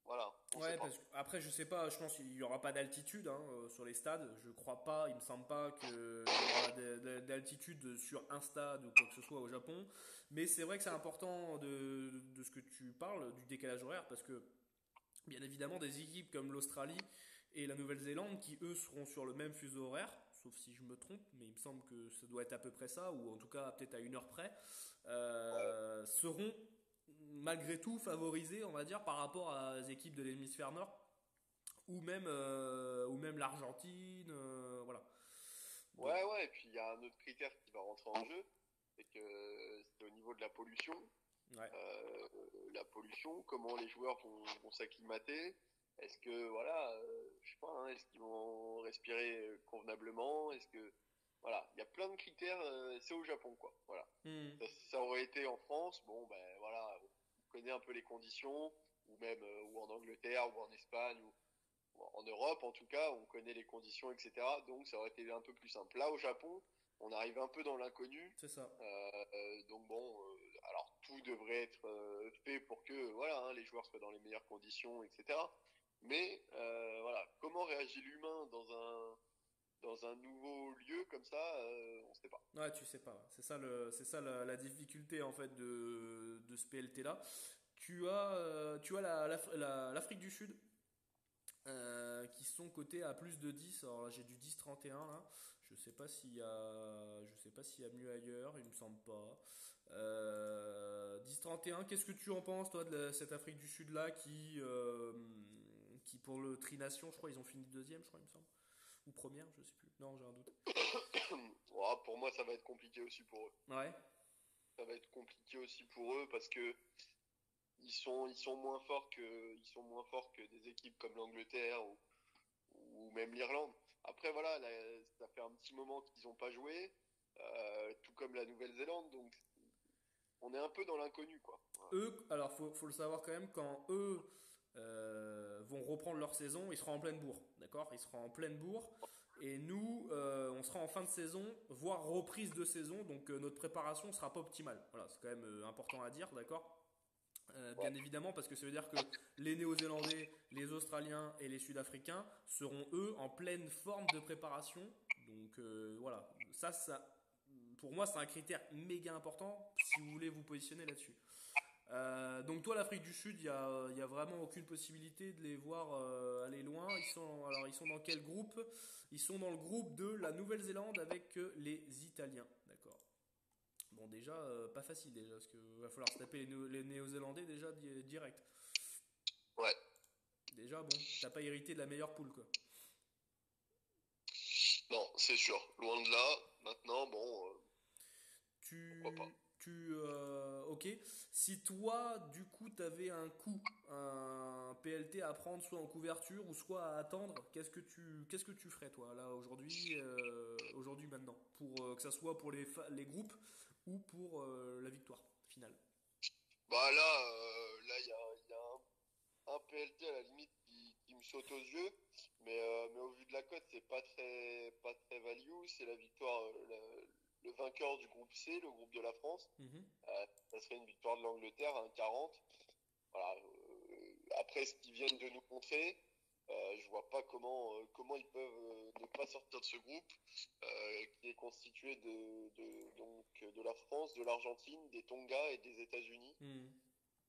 voilà, on sait Ouais, pas. parce que après, je sais pas, je pense qu'il y aura pas d'altitude, hein, sur les stades. Je crois pas, il me semble pas qu'il y aura d'altitude sur un stade ou quoi que ce soit au Japon. Mais c'est vrai que c'est important de ce que tu parles, du décalage horaire, parce que bien évidemment, des équipes comme l'Australie et la Nouvelle-Zélande qui, eux, seront sur le même fuseau horaire, sauf si je me trompe, mais il me semble que ça doit être à peu près ça, ou en tout cas peut-être à une heure près, Ouais, seront malgré tout favorisés, on va dire, par rapport à les équipes de l'hémisphère nord, ou même l'Argentine, voilà. Donc, ouais, et puis il y a un autre critère qui va rentrer en jeu, c'est que c'est au niveau de la pollution. ouais. Euh, la pollution, comment les joueurs vont s'acclimater. Est-ce que, voilà, je sais pas, hein, est-ce qu'ils vont respirer convenablement? Est-ce que, voilà, il y a plein de critères, c'est au Japon, quoi. Voilà. Hmm, Ça aurait été en France, bon, ben voilà, on connaît un peu les conditions, ou même ou en Angleterre, ou en Espagne, ou en Europe en tout cas, on connaît les conditions, etc. Donc ça aurait été un peu plus simple. Là, au Japon, on arrive un peu dans l'inconnu. c'est ça. Donc bon, alors tout devrait être fait pour que voilà, hein, les joueurs soient dans les meilleures conditions, etc. Mais voilà, comment réagit l'humain dans un nouveau lieu comme ça, on ne sait pas. Ouais, tu sais pas. C'est ça la difficulté en fait de ce PLT là. Tu as l'Afrique du Sud qui sont cotés à plus de 10. Alors là, j'ai du 10-31 là. Je sais pas s'il y a mieux ailleurs. Il me semble pas. 10-31. Qu'est-ce que tu en penses toi cette Afrique du Sud là qui pour le Tri-Nation, je crois, ils ont fini deuxième, je crois, il me semble. Ou première, je sais plus. Non, j'ai un doute. Voilà, pour moi, ça va être compliqué aussi pour eux. Ouais. Ça va être compliqué aussi pour eux parce que ils sont moins forts que des équipes comme l'Angleterre ou même l'Irlande. Après, voilà, là, ça fait un petit moment qu'ils n'ont pas joué, tout comme la Nouvelle-Zélande, donc on est un peu dans l'inconnu, quoi. Voilà. Eux, alors faut le savoir quand même, quand eux vont reprendre leur saison, ils seront en pleine bourre, d'accord. Ils seront en pleine bourre. Et nous, on sera en fin de saison, voire reprise de saison, donc notre préparation sera pas optimale. Voilà, c'est quand même important à dire, d'accord. Ouais. Bien évidemment, parce que ça veut dire que les Néo-Zélandais, les Australiens et les Sud-Africains seront eux en pleine forme de préparation. Donc voilà, pour moi, c'est un critère méga important si vous voulez vous positionner là-dessus. Donc toi, l'Afrique du Sud, il y a vraiment aucune possibilité de les voir aller loin. Ils sont dans quel groupe? Ils sont dans le groupe de la Nouvelle-Zélande avec les Italiens, d'accord. Bon, déjà, pas facile déjà, parce qu'il va falloir se taper les Néo-Zélandais déjà direct. Ouais. Déjà, bon, t'as pas hérité de la meilleure poule, quoi. Non, c'est sûr. Loin de là. Maintenant, bon, pourquoi pas. Ok. Si toi, du coup, t'avais un coup, un PLT à prendre, soit en couverture ou soit à attendre, qu'est-ce que tu ferais, toi, là, aujourd'hui, maintenant, pour que ça soit pour les groupes ou pour la victoire finale? Bah là, il y a un PLT à la limite qui me saute aux yeux, mais au vu de la cote, c'est pas très value. C'est la victoire, le vainqueur du groupe C, le groupe de la France. Mhm. Ça serait une victoire de l'Angleterre, un 40. Voilà. Après ce qu'ils viennent de nous montrer, je vois pas comment ils peuvent ne pas sortir de ce groupe qui est constitué donc de la France, de l'Argentine, des Tonga et des États-Unis. Mhm.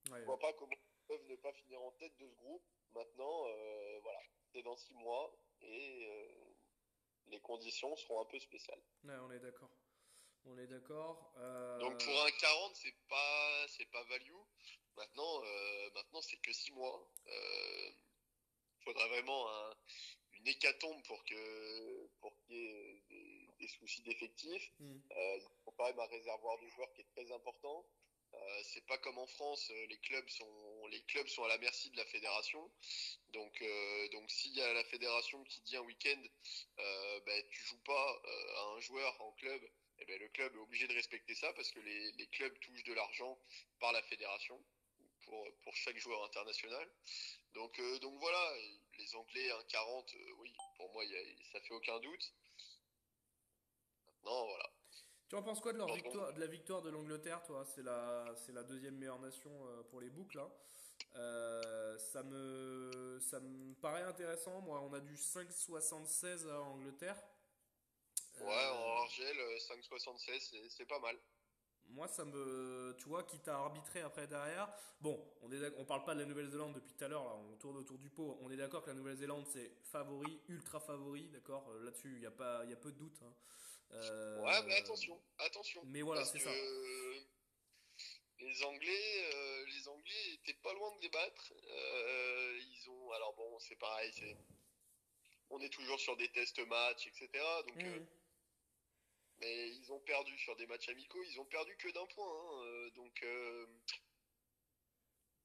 Je Ouais, vois pas comment ils peuvent ne pas finir en tête de ce groupe. Maintenant, voilà, c'est dans 6 mois et les conditions seront un peu spéciales. ouais, on est d'accord. On est d'accord. Donc pour un 40, c'est pas value. Maintenant c'est que 6 mois. Faudrait vraiment une hécatombe pour qu'il y ait des soucis d'effectifs. Hmm. Il faut quand même un réservoir de joueurs qui est très important. C'est pas comme en France, les clubs sont à la merci de la fédération. Donc s'il y a la fédération qui dit un week-end, ben, tu joues pas à un joueur en club, eh ben, le club est obligé de respecter ça parce que les clubs touchent de l'argent par la fédération pour chaque joueur international. Donc voilà, les Anglais, un 40, oui, pour moi, ça fait aucun doute. Non, voilà. Tu en penses quoi de leur Dans ton- victoire, de la victoire de l'Angleterre, toi? C'est la deuxième meilleure nation pour les boucles, hein. Ça me paraît intéressant. Moi, on a du 5,76 à Angleterre. Ouais, Euh, en Argel, 5,76, c'est pas mal. Moi, ça me. Tu vois, quitte à arbitrer après derrière. Bon, on parle pas de la Nouvelle-Zélande depuis tout à l'heure, là, on tourne autour du pot. On est d'accord que la Nouvelle-Zélande, c'est favori, ultra favori, d'accord. Là-dessus, il y a peu de doute, hein. Ouais, mais Euh, attention, attention, Mais voilà, parce c'est que ça. les Anglais étaient pas loin de les battre. Ils ont, alors bon, c'est pareil, on est toujours sur des tests matchs, etc. Donc, Mhm. mais ils ont perdu sur des matchs amicaux, ils ont perdu que d'un point, hein.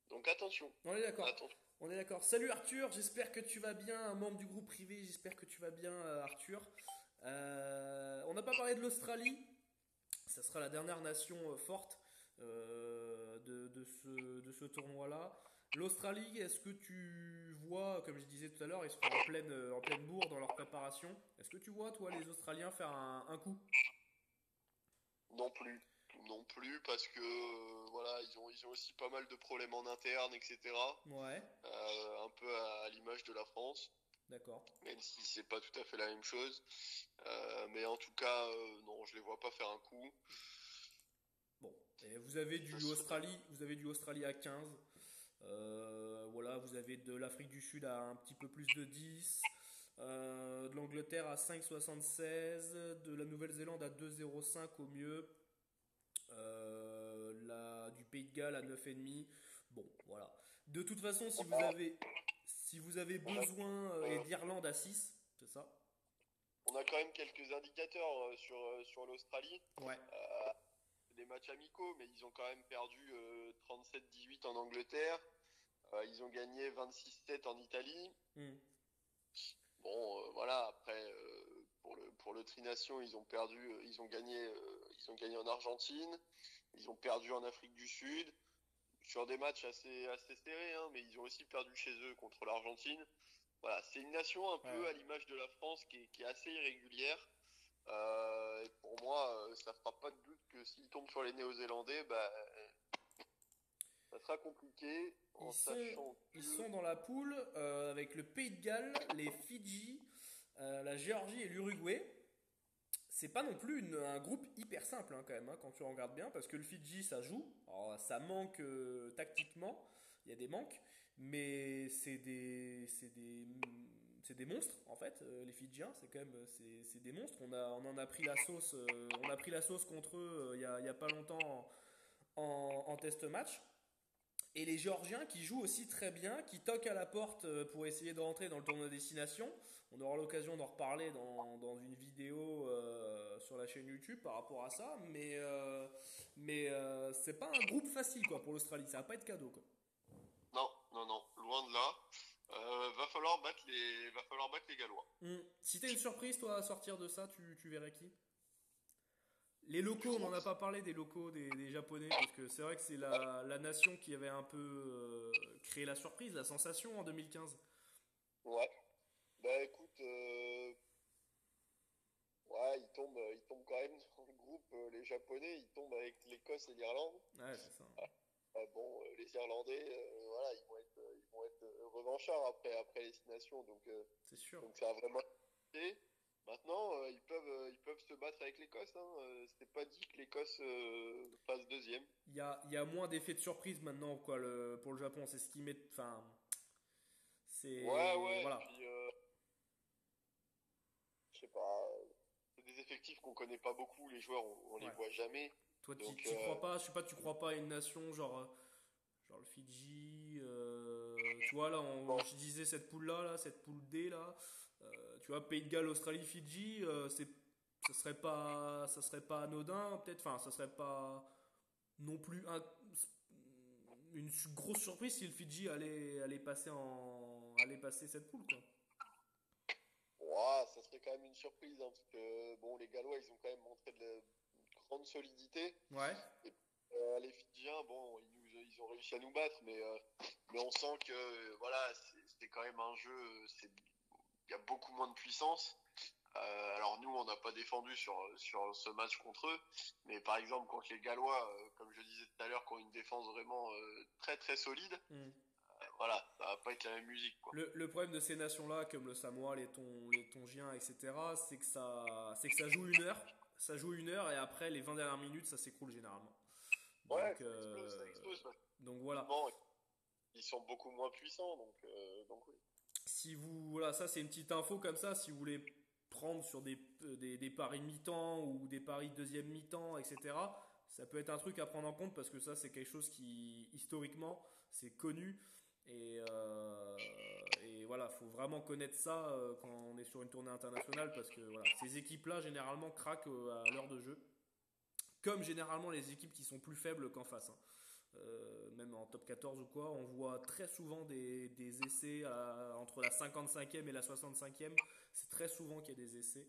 Donc attention, On est d'accord. attention. On est d'accord. Salut Arthur, j'espère que tu vas bien, un membre du groupe privé, j'espère que tu vas bien, Arthur. On n'a pas parlé de l'Australie, ça sera la dernière nation forte de ce tournoi-là. L'Australie, est-ce que tu vois, comme je disais tout à l'heure, ils seront en pleine bourre dans leur préparation. Est-ce que tu vois, toi, les Australiens faire un coup? Non plus. Non plus parce que voilà, ils ont aussi pas mal de problèmes en interne, etc. Ouais, Un peu à l'image de la France, d'accord. même si c'est pas tout à fait la même chose. Mais en tout cas, non, je les vois pas faire un coup. Bon, et Ça serait- Vous avez du Australie à 15. Voilà, vous avez de l'Afrique du Sud à un petit peu plus de 10, de l'Angleterre à 5,76, de la Nouvelle-Zélande à 2,05 au mieux, du Pays de Galles à 9,5. Bon, voilà. De toute façon, On a, si vous avez on a, besoin, et euh, d'Irlande à 6, c'est ça? on a quand même quelques indicateurs sur l'Australie. Ouais. Euh, des matchs amicaux, mais ils ont quand même perdu 37-18 en Angleterre. Ils ont gagné 26-7 en Italie. Hmm. Bon, voilà. Après, pour le Tri-Nation, ils ont gagné en Argentine. Ils ont perdu en Afrique du Sud sur des matchs assez serrés, hein, mais ils ont aussi perdu chez eux contre l'Argentine. Voilà, c'est une nation un peu Ouais. à l'image de la France qui est assez irrégulière. Et pour moi, ça fera pas de doute que s'ils tombent sur les Néo-Zélandais, bah, ça sera compliqué en sachant Ils que sont dans la poule avec le Pays de Galles, les Fidji, la Géorgie et l'Uruguay. C'est pas non plus un groupe hyper simple, hein, quand même, hein, quand tu regardes bien, parce que le Fidji ça joue. Alors, ça manque tactiquement, il y a des manques, mais c'est des monstres en fait. Les Fidjiens, c'est quand même c'est des monstres. On en a pris la sauce, on a pris la sauce contre eux il y a pas longtemps en test match. Et les Géorgiens qui jouent aussi très bien, qui toquent à la porte pour essayer de rentrer dans le tournoi destination. On aura l'occasion d'en reparler dans une vidéo sur la chaîne YouTube par rapport à ça. Mais c'est pas un groupe facile quoi pour l'Australie. Ça va pas être cadeau quoi. non, non, non, loin de là. Va falloir battre les Gallois. Si t'as une surprise toi à sortir de ça, tu verrais qui? Les locaux, on n'en a France. pas parlé des locaux des Japonais, parce que c'est vrai que c'est la nation qui avait un peu créé la surprise, la sensation en 2015. Ouais. Bah écoute, ouais, ils tombent quand même dans le groupe. Les Japonais, ils tombent avec l'Écosse et l'Irlande. Ouais, c'est ça. Bon, les Irlandais, voilà, ils vont être revanchards après les 6 nations, C'est sûr. donc ça a vraiment été. Maintenant, ils peuvent se battre avec l'Écosse. Hein. C'est pas dit que l'Écosse passe deuxième. Il y a moins d'effets de surprise maintenant quoi, pour le Japon. C'est ce qui met. Enfin, Ouais, c'est. ouais, et Voilà. puis je sais pas, c'est des effectifs qu'on connaît pas beaucoup. Les joueurs, on les Ouais. voit jamais. Toi, Donc, t'y crois pas, je sais pas, tu crois pas à une nation genre le Fidji. Tu vois, là, bon, je disais cette poule-là, là, cette poule D, là. Tu vois, Pays de Galles, Australie, Fidji, ça serait pas anodin, peut-être. Enfin, ça serait pas non plus grosse surprise si le Fidji allait passer cette poule, quoi. ouah, ça serait quand même une surprise, hein, parce que bon, les Gallois, ils ont quand même montré une grande solidité. Ouais. Et les Fidjiens, bon, ils ont réussi à nous battre, mais on sent que voilà, c'est quand même un jeu, il y a beaucoup moins de puissance. Alors nous, on n'a pas défendu sur ce match contre eux, mais par exemple contre les Gallois, comme je disais tout à l'heure, qui ont une défense vraiment très très solide, Hmm. voilà, ça va pas être la même musique, quoi. Le problème de ces nations-là, comme le Samoa, les Tongiens, etc., c'est que ça joue 1 heure. Ça joue 1 heure et après les 20 dernières minutes, ça s'écroule généralement. Ouais, Donc, ça explose. Ouais. donc voilà. Effectivement, ils sont beaucoup moins puissants, donc oui. Si vous, voilà, ça c'est une petite info comme ça. Si vous voulez prendre sur des paris mi-temps ou des paris deuxième mi-temps, etc. Ça peut être un truc à prendre en compte parce que ça c'est quelque chose qui historiquement c'est connu et voilà, faut vraiment connaître ça quand on est sur une tournée internationale parce que voilà, ces équipes-là généralement craquent à l'heure de jeu, comme généralement les équipes qui sont plus faibles qu'en face, hein. Même en top 14 ou quoi, on voit très souvent des essais entre la 55e et la 65e. C'est très souvent qu'il y a des essais.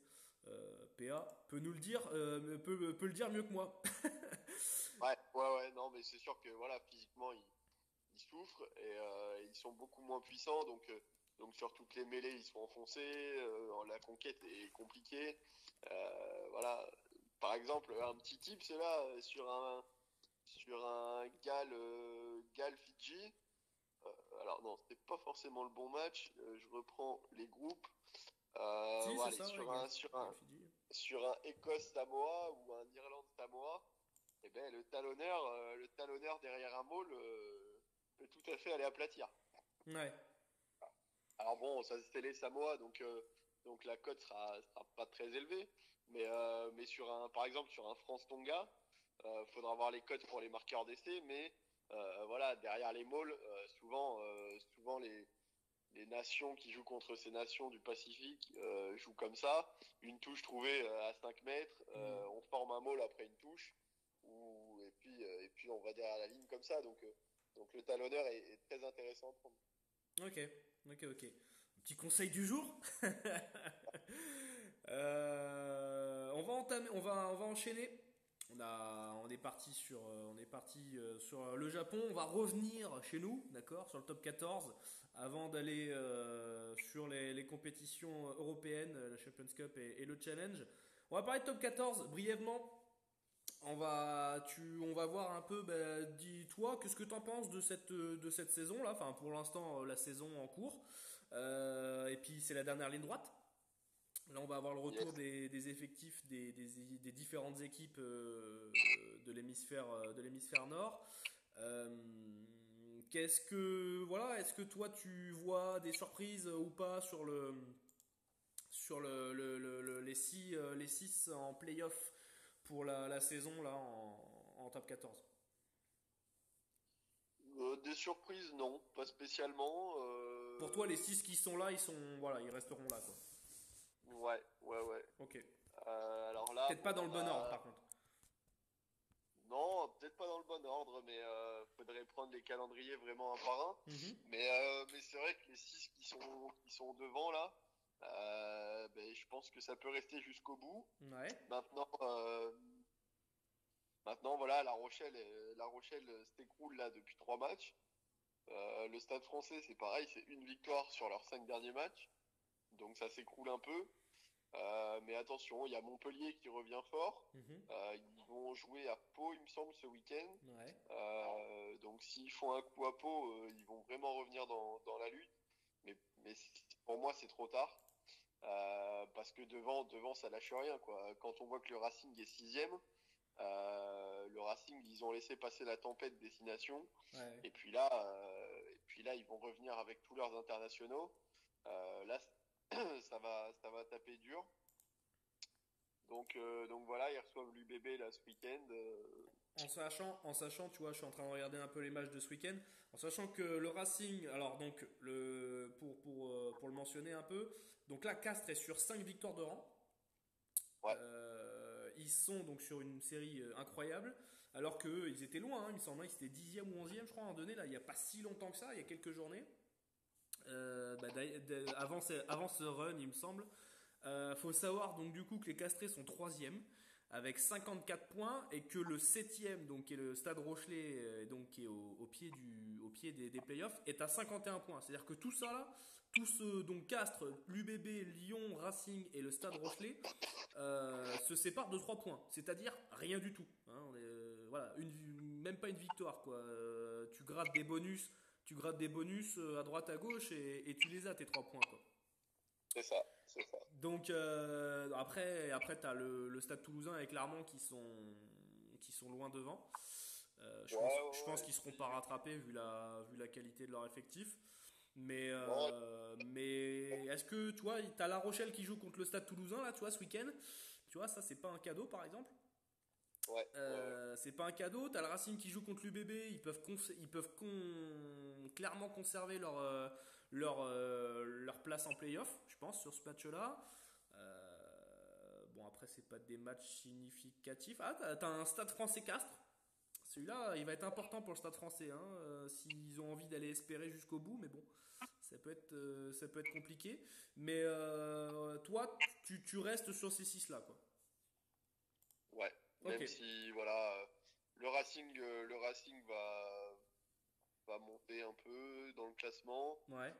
PA peut nous le dire, peut le dire mieux que moi. Ouais, non, mais c'est sûr que voilà, physiquement, ils souffrent et ils sont beaucoup moins puissants, donc sur toutes les mêlées, ils sont enfoncés, la conquête est compliquée. Voilà, par exemple, un petit tip, c'est là, sur un Gal Fidji. Alors non, c'était pas forcément le bon match. Je reprends les groupes. Si, c'est Voilà, ça, ouais, Fidji. sur un Écosse Samoa ou un Irlande Samoa, eh ben le talonneur derrière un maul peut tout à fait aller aplatir. Ouais. Alors bon, ça c'est les Samoa, donc la cote sera pas très élevée, mais par exemple sur un France-Tonga, faudra avoir les cotes pour les marqueurs d'essai, mais voilà, derrière les mauls, souvent les nations qui jouent contre ces nations du Pacifique jouent comme ça. Une touche trouvée à 5 mètres, Hmm. on forme un maul après une touche, et puis on va derrière la ligne comme ça. Donc le talonneur est très intéressant à prendre. Ok, ok. Petit conseil du jour. On va enchaîner. On est parti sur le Japon. On va revenir chez nous, d'accord, sur le top 14, avant d'aller sur les compétitions européennes, la Champions Cup et le Challenge. On va parler de top 14 brièvement. On va voir un peu, bah, dis-toi, qu'est-ce que tu en penses de cette saison-là, enfin pour l'instant la saison en cours. Et puis c'est la dernière ligne droite. Là on va avoir le retour Yes. des effectifs des différentes équipes de l'hémisphère nord. Euh, est-ce que toi tu vois des surprises ou pas sur les six en playoff pour la saison là en top 14. Des surprises, non, pas spécialement. Pour toi, les 6 qui sont là, voilà, ils resteront là, quoi. Ouais. Ok. Alors là, Peut-être pas dans bon, le on bon ordre, a. par contre. Non, peut-être pas dans le bon ordre, mais faudrait prendre les calendriers vraiment un par un. Mhm. Mais c'est vrai que les six qui sont devant là, ben, je pense que ça peut rester jusqu'au bout. Ouais. Maintenant, maintenant voilà, La Rochelle s'écroule là depuis 3 matchs. Le Stade Français, c'est pareil, c'est une victoire sur leurs 5 derniers matchs, donc ça s'écroule un peu. Mais attention, il y a Montpellier qui revient fort. Mhm. Ils vont jouer à Pau, il me semble, ce week-end. Ouais. Donc s'ils font un coup à Pau, ils vont vraiment revenir dans la lutte. Mais pour moi, c'est trop tard. Parce que devant, ça lâche rien, quoi. Quand on voit que le Racing est sixième, le Racing, ils ont laissé passer la tempête destination. Ouais. Et puis là, ils vont revenir avec tous leurs internationaux. Là, ça va taper dur. Donc voilà, ils reçoivent l'UBB là ce week-end. Tu vois, je suis en train de regarder un peu les matchs de ce week-end, en sachant que le Racing, alors donc, pour le mentionner un peu, donc là, Castres est sur 5 victoires de rang. Ouais, Ils sont donc sur une série incroyable, alors qu'eux, ils étaient loin, hein, il me semble, ils étaient 10e ou 11e, je crois, en donné, là, il n'y a pas si longtemps que ça, il y a quelques journées. Avant ce run, il me semble. Faut savoir donc du coup que les Castrés sont troisième avec 54 points et que le septième, donc qui est le Stade Rochelet, donc qui est au pied des playoffs, est à 51 points. C'est-à-dire que tout ça là, donc Castres, l'UBB, Lyon, Racing et le Stade Rochelet se séparent de 3 points. C'est-à-dire rien du tout, hein. Voilà, même pas une victoire quoi. Tu grattes des bonus à droite à gauche et tu les as tes 3 points quoi. C'est ça, c'est ça. Donc après t'as le Stade Toulousain et Clermont qui sont loin devant. Ouais, ouais, Je pense ouais. Et qu'ils seront pas puis, rattrapés vu la qualité de leur effectif. non, Mais est-ce que tu vois, t'as La Rochelle qui joue contre le Stade Toulousain là, tu vois, ce week-end. Tu vois, ça c'est pas un cadeau par exemple. ouais, ouais, ouais. C'est pas un cadeau. T'as le Racing qui joue contre l'UBB. Clairement conserver leur place en playoff, je pense, sur ce match-là. Bon, après, c'est pas des matchs significatifs. Ah, t'as un Stade français Castres. Celui-là, il va être important pour le Stade français, hein, s'ils ont envie d'aller espérer jusqu'au bout. Mais bon, ça peut être compliqué. Mais toi, tu restes sur ces six-là, quoi. Ouais. Ok. Même si, voilà, le Racing va monter un peu dans le classement. Ouais.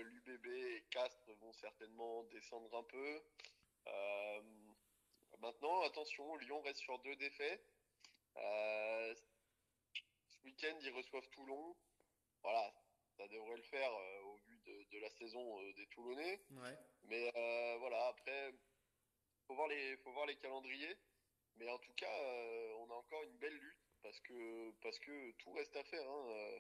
L'UBB et Castres vont certainement descendre un peu. Euh, Maintenant, attention, Lyon reste sur 2 défaites. Euh, Ce week-end, ils reçoivent Toulon. Voilà, ça devrait le faire au vu de la saison des Toulonnais. Ouais. Mais voilà, après, faut voir les calendriers. Mais en tout cas, on a encore une belle lutte parce que tout reste à faire, hein.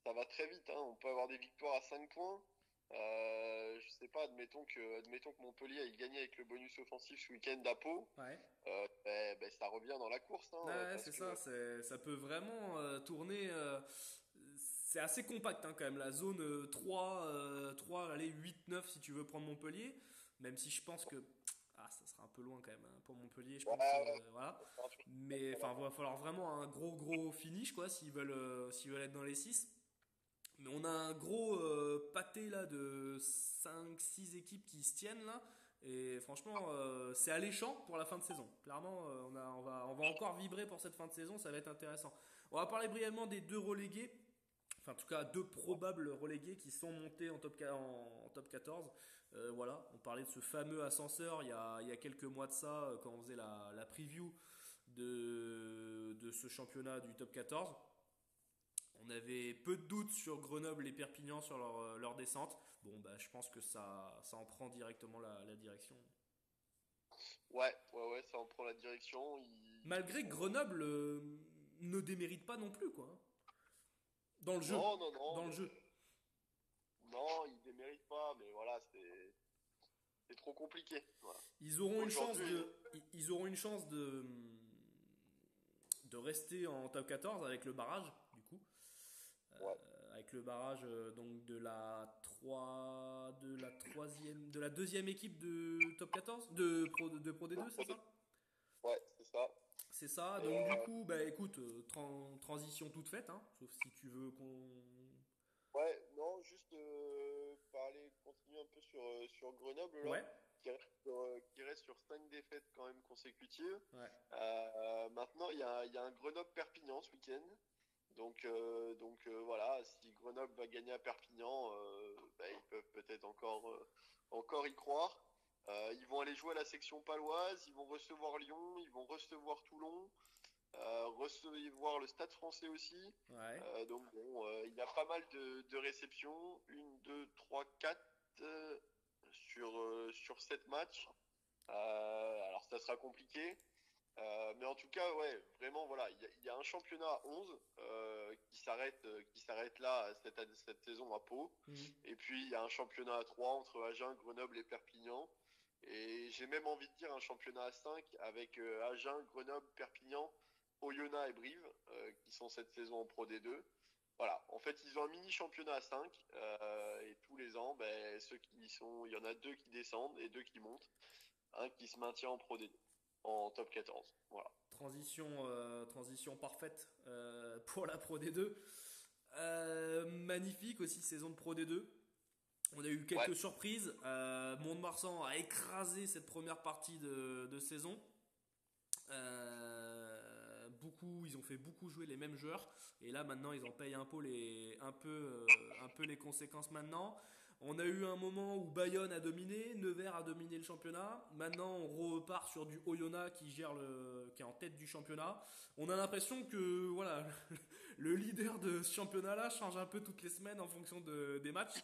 Ça va très vite, hein. On peut avoir des victoires à 5 points. Je sais pas, admettons que Montpellier ait gagné avec le bonus offensif ce week-end à Pau. Ouais. Ça revient dans la course, hein, Ouais, parce c'est que ça, ça peut vraiment tourner. C'est assez compact hein, quand même, la zone 3 allez, 8 9 si tu veux prendre Montpellier. Même si je pense que ça sera un peu loin quand même hein, pour Montpellier, je ouais, pense. ouais, Voilà. c'est un truc Mais à la enfin, fin. va falloir vraiment un gros finish quoi, s'ils veulent être dans les 6. Mais on a un gros pâté là de 5 6 équipes qui se tiennent là. Et franchement, c'est alléchant pour la fin de saison. Clairement, on va encore vibrer pour cette fin de saison, ça va être intéressant. On va parler brièvement des deux relégués. Enfin, en tout cas, deux probables relégués qui sont montés en top 14. Voilà, on parlait de ce fameux ascenseur il y a quelques mois de ça, quand on faisait la preview de ce championnat du top 14. On avait peu de doutes sur Grenoble et Perpignan sur leur descente. Bon, bah, je pense que ça en prend directement la direction. Ouais, ouais, ouais, ça en prend la direction. Ils Malgré que sont. Grenoble ne démérite pas non plus, quoi. Dans le jeu. Non, non, non, Dans le jeu. non, ils déméritent pas, mais voilà, c'est trop compliqué. Voilà. Ils auront une chance Aujourd'hui, ils auront une chance de rester en top 14 avec le barrage, du coup. ouais, Avec le barrage donc de la deuxième équipe de top 14 de Pro D2, c'est ça? ouais, c'est ça. C'est ça, Et donc du coup, bah écoute, transition toute faite, hein, sauf si tu veux qu'on... ouais, non, juste continuer un peu sur Grenoble là, Ouais, qui reste sur 5 défaites quand même consécutives. ouais. Maintenant, il y a un Grenoble-Perpignan ce week-end. Donc voilà, si Grenoble va gagner à Perpignan, ils peuvent peut-être encore y croire. Ils vont aller jouer à la section paloise, ils vont recevoir Lyon, ils vont recevoir Toulon, recevoir le Stade Français aussi. Ouais. Donc bon, il y a pas mal de réceptions, une, deux, trois, quatre sur 7 matchs. Alors ça sera compliqué. Mais en tout cas, ouais, vraiment, voilà, il y a un championnat à 11 qui s'arrête là cette saison à Pau. Mhm. Et puis il y a un championnat à 3 entre Agen, Grenoble et Perpignan. Et j'ai même envie de dire un championnat à 5 avec Agen, Grenoble, Perpignan, Oyonnax et Brive qui sont cette saison en Pro D2. Voilà, en fait, ils ont un mini championnat à 5 et tous les ans, ceux qui y sont, il y en a deux qui descendent et deux qui montent, un qui se maintient en Pro D2 en top 14. Voilà. Transition parfaite pour la Pro D2. Magnifique aussi saison de Pro D2. On a eu Ouais, quelques surprises. Mont-de-Marsan a écrasé cette première partie de saison. Ils ont fait beaucoup jouer les mêmes joueurs et là maintenant ils en payent un peu les conséquences maintenant. On a eu un moment où Bayonne a dominé, Nevers a dominé le championnat. Maintenant on repart sur du Oyonnax qui est en tête du championnat. On a l'impression que voilà le leader de ce championnat là change un peu toutes les semaines en fonction des matchs.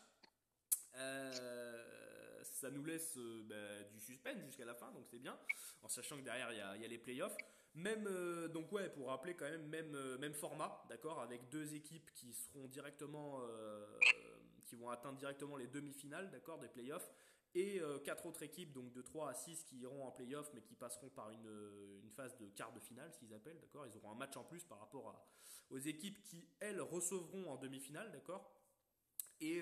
ça nous laisse du suspense jusqu'à la fin, donc c'est bien, en sachant que derrière il y a les playoffs. Même donc ouais, pour rappeler quand même même format, d'accord, avec deux équipes qui seront directement qui vont atteindre directement les demi-finales, d'accord, des playoffs, et quatre autres équipes, donc de 3 à 6 qui iront en playoff, mais qui passeront par une phase de quart de finale, ce qu'ils appellent, d'accord. Ils auront un match en plus par rapport aux équipes qui, elles, recevront en demi-finale, d'accord. Et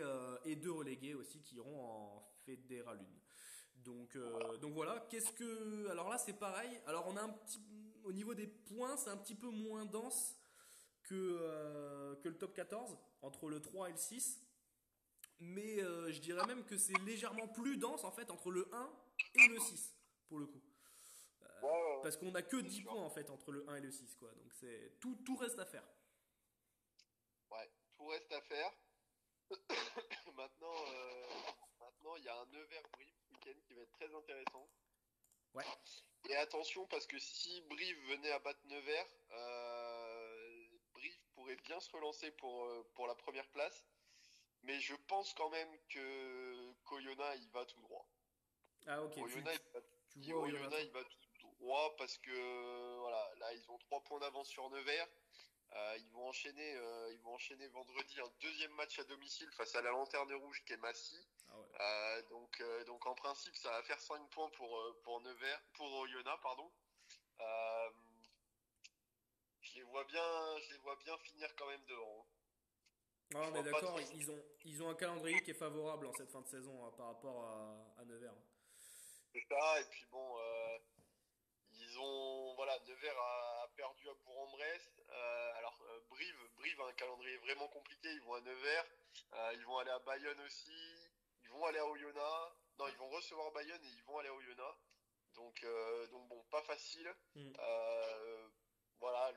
deux relégués aussi qui iront en Fédéral 1. Donc voilà, alors là c'est pareil. Alors on a au niveau des points, c'est un petit peu moins dense que le top 14, entre le 3 et le 6. Mais je dirais même que c'est légèrement plus dense en fait entre le 1 et le 6 pour le coup. Ouais, ouais, ouais, Parce qu'on a que c'est 10 sûr. points en fait entre le 1 et le 6 quoi. Donc c'est tout reste à faire. Ouais, tout reste à faire. Maintenant, maintenant, il y a un Nevers-Brive ce week-end qui va être très intéressant. Ouais. Et attention, parce que si Brive venait à battre Nevers, Brive pourrait bien se relancer pour la première place. Mais je pense quand même que qu'Oyonnax, il va tout droit. Ah ok, Oyonnax, tu vois Oyonnax, Oyonnax. il va tout droit parce que voilà, là, ils ont 3 points d'avance sur Nevers. Ils vont enchaîner vendredi un deuxième match à domicile face à la Lanterne Rouge qui est Massy. Ah ouais. Donc en principe, ça va faire 5 points pour Nevers, pour Oyonnax, pardon. Euh, je les vois bien finir quand même devant, hein. Ah, Je on est vois pas trop. d'accord, ils ont un calendrier qui est favorable en cette fin de saison par rapport à Nevers. C'est ça. Et puis bon, voilà, Nevers a perdu à Bourg-en-Bresse. Brive a un calendrier vraiment compliqué. Ils vont à Nevers, ils vont aller à Bayonne aussi, ils vont aller à Oyonnax. Non, ils vont recevoir Bayonne et ils vont aller à Oyonnax. Donc bon, pas facile. Hmm. Euh, voilà,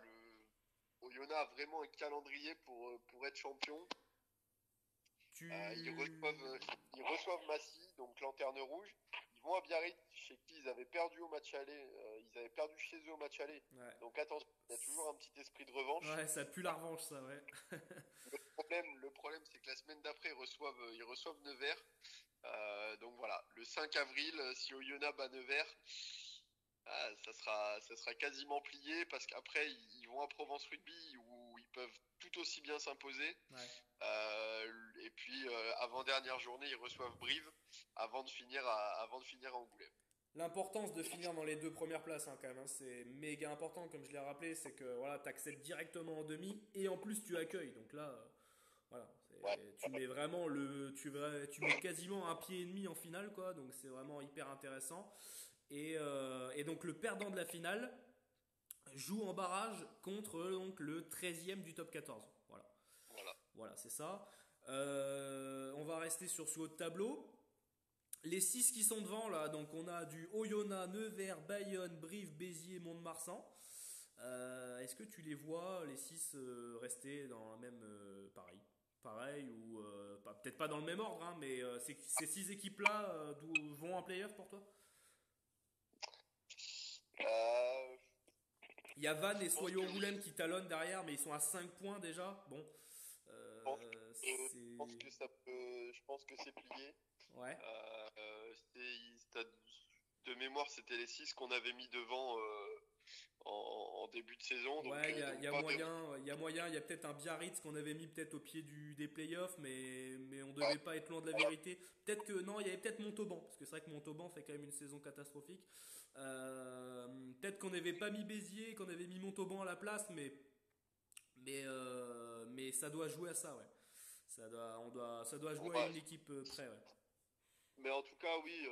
Oyonnax a vraiment un calendrier pour être champion. Tu. Ils reçoivent Massy, donc Lanterne Rouge. Ils vont à Biarritz, chez qui ils avaient perdu au match aller. Ils avaient perdu chez eux au match aller. Ouais. Donc attention, il y a toujours un petit esprit de revanche. Ouais, ça pue la revanche, ça, ouais. Le problème, c'est que la semaine d'après, ils reçoivent Nevers. Donc voilà, le 5 avril, si Oyonnax bat Nevers, ça sera quasiment plié parce qu'après, ils vont à Provence Rugby où ils peuvent tout aussi bien s'imposer. Ouais. Et puis, avant-dernière journée, ils reçoivent Brive avant de finir à Angoulême. L'importance de finir dans les deux premières places, hein, quand même, hein, c'est méga important, comme je l'ai rappelé, c'est que voilà, tu accèdes directement en demi et en plus tu accueilles. Donc là, voilà, Ouais, tu mets vraiment tu mets quasiment un pied et demi en finale, quoi. Donc c'est vraiment hyper intéressant. Et donc le perdant de la finale joue en barrage contre donc le 13e du top 14. Voilà, voilà. voilà, c'est ça. On va rester sur ce haut de tableau. Les 6 qui sont devant là, donc on a du Oyonnax, Nevers, Bayonne, Brive, Béziers, Mont-de-Marsan. Est-ce que tu les vois, les 6 rester dans la même pareil ou peut-être pas dans le même ordre, hein, mais ces 6 équipes-là vont en playoff pour toi? Euh, Il y a Vannes je et pense que Soyo-Angoulême qui talonnent derrière, mais ils sont à 5 points déjà. Bon, je pense c'est. que je pense que c'est plié. Ouais. De mémoire, c'était les 6 qu'on avait mis devant en début de saison. Ouais, il y Donc a pas de. moyen, il y a peut-être un Biarritz qu'on avait mis peut-être au pied des playoffs, mais on Ouais, devait pas être loin de la vérité. Peut-être que non, il y avait peut-être Montauban, parce que c'est vrai que Montauban fait quand même une saison catastrophique. Euh, Peut-être qu'on n'avait pas mis Béziers, qu'on avait mis Montauban à la place, mais ça doit jouer à ça, ouais. Ça doit jouer à ouais. une équipe près, ouais. Mais en tout cas, oui,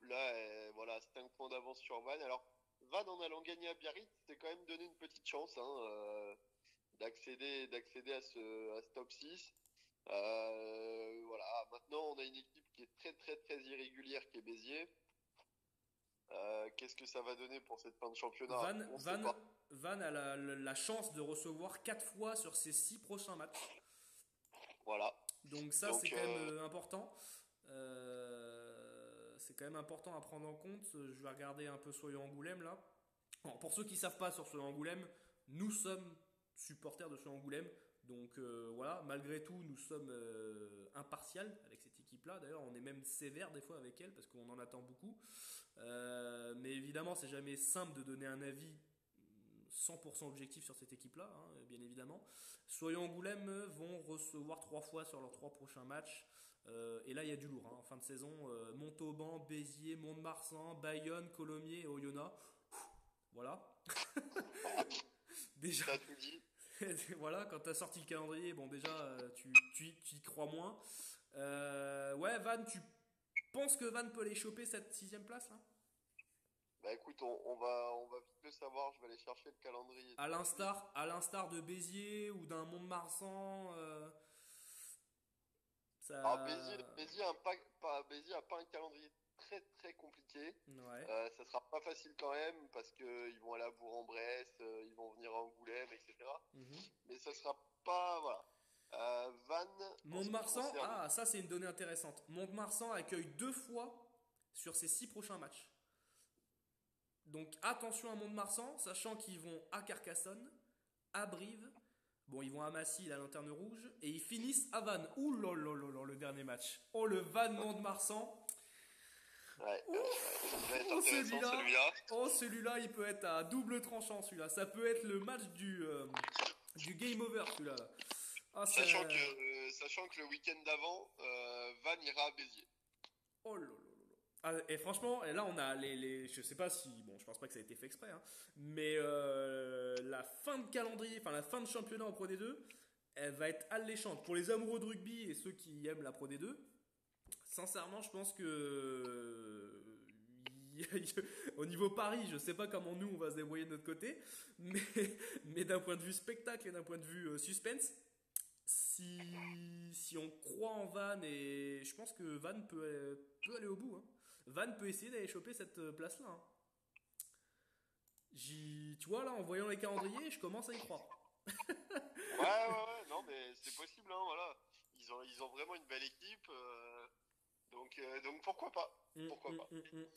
là, voilà, 5 points d'avance sur Vannes. Alors, Vannes, en allant gagner à Biarritz, c'est quand même donné une petite chance, hein, d'accéder à ce top 6. Voilà, maintenant, on a une équipe qui est très, très, très irrégulière, qui est Béziers. Qu'est-ce que ça va donner pour cette fin de championnat? Van, On sait Van, pas. Van a la chance de recevoir 4 fois sur ses 6 prochains matchs. Voilà. Donc ça, c'est Donc, quand même important. C'est quand même important à prendre en compte. Je vais regarder un peu Soyo Angoulême là. Bon, pour ceux qui ne savent pas sur Soyo Angoulême, nous sommes supporters de Soyo Angoulême. Donc voilà, malgré tout, nous sommes impartials avec cette équipe-là. D'ailleurs, on est même sévère des fois avec elle parce qu'on en attend beaucoup. Mais évidemment, c'est jamais simple de donner un avis 100% objectif sur cette équipe-là, hein, bien évidemment. Soyons Angoulême vont recevoir 3 fois sur leurs 3 prochains matchs. Et là, il y a du lourd, hein. En fin de saison. Montauban, Béziers, Mont-de-Marsan, Bayonne, Colomiers et Oyonnax. Voilà. Déjà, Ça tout dit. voilà, quand tu as sorti le calendrier, bon, déjà, tu y crois moins. Ouais, Van, tu penses que Van peut aller choper cette 6e place là? Bah écoute, on va vite le savoir. Je vais aller chercher le calendrier À tout de suite. l'instar de Béziers ou d'un Mont-de-Marsan, Alors ça. Béziers a pas un calendrier très très compliqué. Ouais. Ça sera pas facile quand même parce que ils vont aller à Bourg-en-Bresse, ils vont venir à Angoulême, etc. Mhm. Mais ça sera pas voilà. Vannes, en ce qui Mont-de-Marsan, concerne, ah, ça c'est une donnée intéressante. Mont-de-Marsan accueille 2 fois sur ses 6 prochains matchs. Donc attention à Mont-de-Marsan, sachant qu'ils vont à Carcassonne, à Brive, bon ils vont à Massy, la Lanterne Rouge, et ils finissent à Vannes. Ouh là là là là, le dernier match. Oh le Vannes Mont-de-Marsan. ça va être Oh intéressant celui-là, celui-là. oh celui-là il peut être à double tranchant celui-là. Ça peut être le match du game over celui-là. Là. Ah c'est... Sachant que le week-end d'avant, Vannes ira à Béziers. Oh là là là là. Ah, et franchement, et là on a je sais pas si, bon, je pense pas que ça a été fait exprès, hein, mais la fin de calendrier, enfin la fin de championnat en Pro D2, elle va être alléchante pour les amoureux de rugby et ceux qui aiment la Pro D2. Sincèrement, je pense que au niveau Paris, je sais pas comment nous on va se débrouiller de notre côté, mais, mais d'un point de vue spectacle et d'un point de vue suspense, si on croit en Van, et je pense que Van peut aller au bout, hein. Van peut essayer d'aller choper cette place-là, hein. Tu vois, là, en voyant les calendriers, je commence à y croire. Ouais, non, mais c'est possible, hein, voilà. Ils ont vraiment une belle équipe, donc pourquoi pas? Pourquoi pas?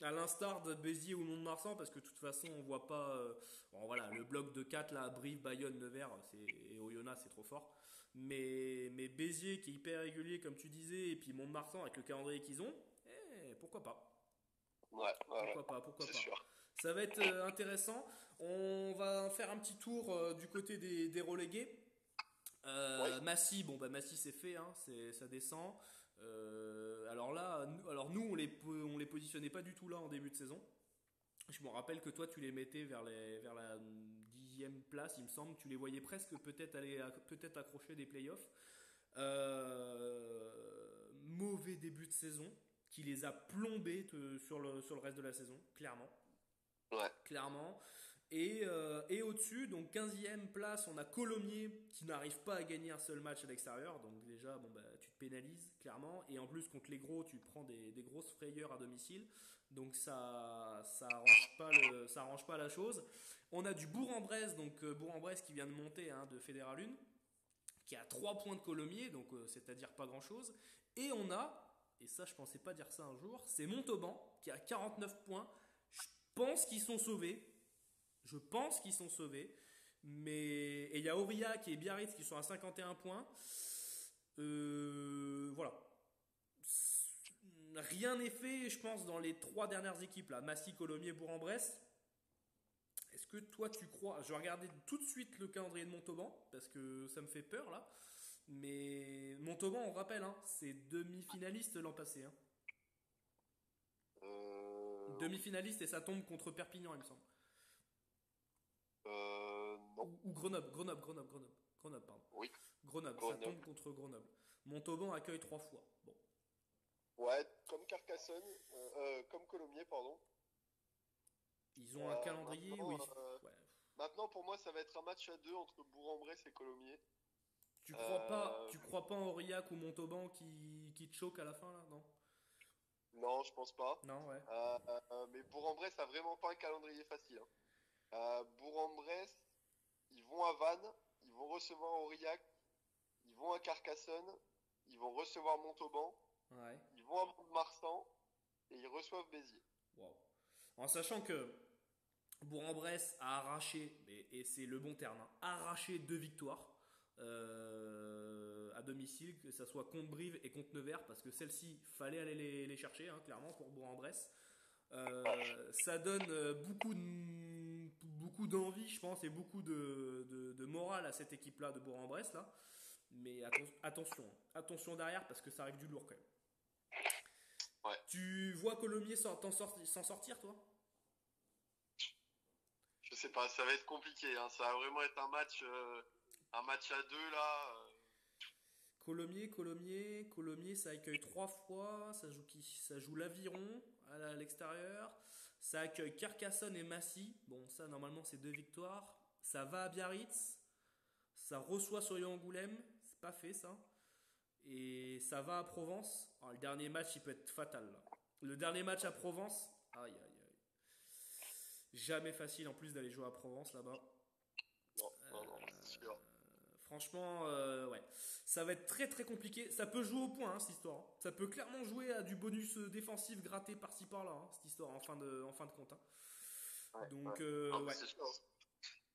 À l'instar de Béziers ou Mont-de-Marsan, parce que de toute façon, on voit pas. Bon, voilà, le bloc de 4 là, Brive, Bayonne, Nevers et Oyonnax, c'est trop fort. Mais Béziers, qui est hyper régulier, comme tu disais, et puis Mont-de-Marsan, avec le calendrier qu'ils ont, pourquoi pas? Ouais, Pourquoi pas? Pourquoi c'est pas? sûr. Ça va être intéressant. On va faire un petit tour du côté des relégués. Oui, Massy, bon bah Massy c'est fait, hein, ça descend. Alors là, nous on les positionnait pas du tout là en début de saison. Je me rappelle que toi tu les mettais vers la 10e place, il me semble. Tu les voyais presque peut-être peut-être accrocher des playoffs. Mauvais début de saison qui les a plombés sur le reste de la saison, clairement. ouais. Clairement. Et au-dessus, donc 15e place, on a Colomiers qui n'arrive pas à gagner un seul match à l'extérieur. Donc déjà, bon, bah, tu te pénalises clairement. Et en plus, contre les gros, tu prends des grosses frayeurs à domicile. Donc ça arrange pas la chose. On a du Bourg-en-Bresse, donc Bourg-en-Bresse qui vient de monter, hein, de Fédéral 1, qui a 3 points de Colomiers, donc c'est-à-dire pas grand-chose. Et on a, et ça je pensais pas dire ça un jour, c'est Montauban qui a 49 points. Je pense qu'ils sont sauvés. Je pense qu'ils sont sauvés. Mais et il y a Aurillac et Biarritz qui sont à 51 points. Voilà. Rien n'est fait, je pense, dans les 3 dernières équipes là. Massy, Colomiers, Bourg-en-Bresse. Est-ce que toi tu crois? Je vais regarder tout de suite le calendrier de Montauban parce que ça me fait peur là. Mais Montauban, on rappelle, hein, c'est demi-finaliste l'an passé, hein. Oui. Demi-finaliste et ça tombe contre Perpignan, il me semble. Non. Ou Grenoble, pardon. Oui, Grenoble, ça tombe Grenoble. contre Grenoble. Montauban accueille 3 fois. Bon. Ouais, comme Carcassonne, comme Colomiers, pardon. Ils ont un calendrier où Maintenant, ils... Ouais. maintenant, pour moi, ça va être un match à deux entre Bourg-en-Bresse et Colomiers. Tu Euh, crois pas en Aurillac ou Montauban qui te choque à la fin là, non? non, je pense pas. Non, ouais. Mais Bourg-en-Bresse a vraiment pas un calendrier facile, hein. Bourg-en-Bresse, ils vont à Vannes, ils vont recevoir Aurillac, ils vont à Carcassonne, ils vont recevoir Montauban, Ouais. ils vont à Mont-de-Marsan et ils reçoivent Béziers. Wow. En sachant que Bourg-en-Bresse a arraché, et c'est le bon terme, hein, arraché 2 victoires. à domicile, que ça soit contre Brive et contre Nevers, parce que celle-ci, fallait aller les chercher, hein, clairement, pour Bourg-en-Bresse. Ça donne beaucoup d'envie, je pense, et beaucoup de morale à cette équipe-là de Bourg-en-Bresse, là. Mais attention derrière, parce que ça arrive du lourd quand même. Ouais. Tu vois Colomiers s'en sortir, toi? Je sais pas, ça va être compliqué, hein. Ça va vraiment être un match à deux là. Colomiers, ça accueille 3 fois. Ça joue qui? Ça joue l'Aviron à l'extérieur. Ça accueille Carcassonne et Massy. Bon, ça, normalement, c'est 2 victoires. Ça va à Biarritz. Ça reçoit Soyo-Angoulême. C'est pas fait, ça. Et ça va à Provence. Alors, le dernier match, il peut être fatal, là. Le dernier match à Provence. Aïe, aïe, aïe. Jamais facile, en plus, d'aller jouer à Provence, là-bas. Non, non, non, c'est sûr. Franchement, ouais. Ça va être très très compliqué. Ça peut jouer au point, hein, cette histoire, hein. Ça peut clairement jouer à du bonus défensif gratté par-ci par-là, hein, cette histoire, en fin de compte, hein. Ouais, ouais. Donc, Non, mais ouais. c'est sûr.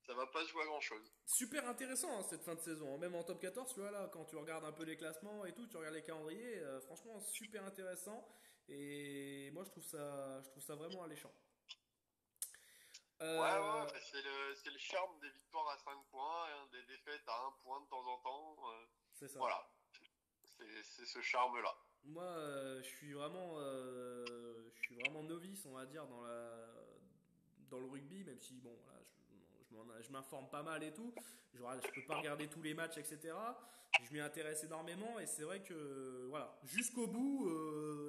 Ça va pas se jouer à grand chose. Super intéressant, hein, cette fin de saison, hein. Même en top 14, tu vois, là, quand tu regardes un peu les classements et tout, tu regardes les calendriers, franchement, super intéressant. Et moi, je trouve ça vraiment alléchant. Ouais, ouais, Euh, bah, c'est le charme des victoires à 5 points, hein, des défaites à un point de temps en temps. c'est ça. Voilà, c'est ce charme-là. Moi, je suis vraiment novice, on va dire, dans le rugby, même si, bon, voilà, je m'informe pas mal et tout. Je peux pas regarder tous les matchs, etc. Je m'y intéresse énormément et c'est vrai que, voilà, jusqu'au bout,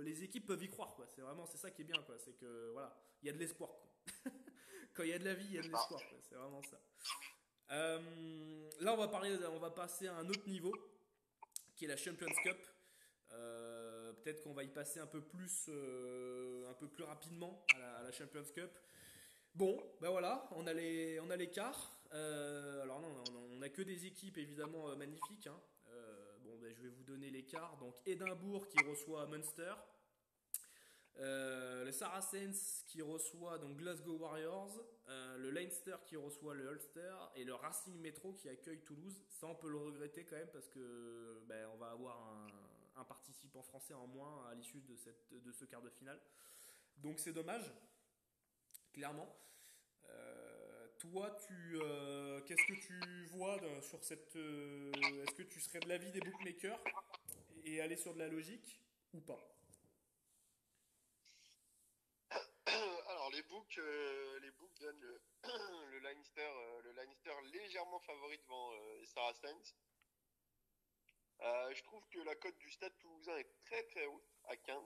les équipes peuvent y croire, quoi. C'est ça qui est bien, quoi. C'est que, voilà, il y a de l'espoir, quoi. Quand il y a de la vie, il y a C'est de ça. l'espoir, quoi. C'est vraiment ça. Là, on va passer à un autre niveau, qui est la Champions Cup. Peut-être qu'on va y passer un peu plus rapidement à la Champions Cup. Bon, ben voilà, on a les quarts. Alors non, on a que des équipes évidemment magnifiques, hein. Bon, ben, je vais vous donner les quarts. Donc Édimbourg qui reçoit Munster, le Saracens qui reçoit donc Glasgow Warriors, le Leinster qui reçoit le Ulster et le Racing Métro qui accueille Toulouse. Ça, on peut le regretter quand même parce que ben, on va avoir un participant français en moins à l'issue de ce quart de finale. Donc c'est dommage, clairement. Toi, qu'est-ce que tu vois sur cette. Est-ce que tu serais de l'avis des bookmakers et aller sur de la logique ou pas? Alors les books donnent le Leinster légèrement favori devant les Saracens. Je trouve que la cote du Stade Toulousain est très très haute à 15.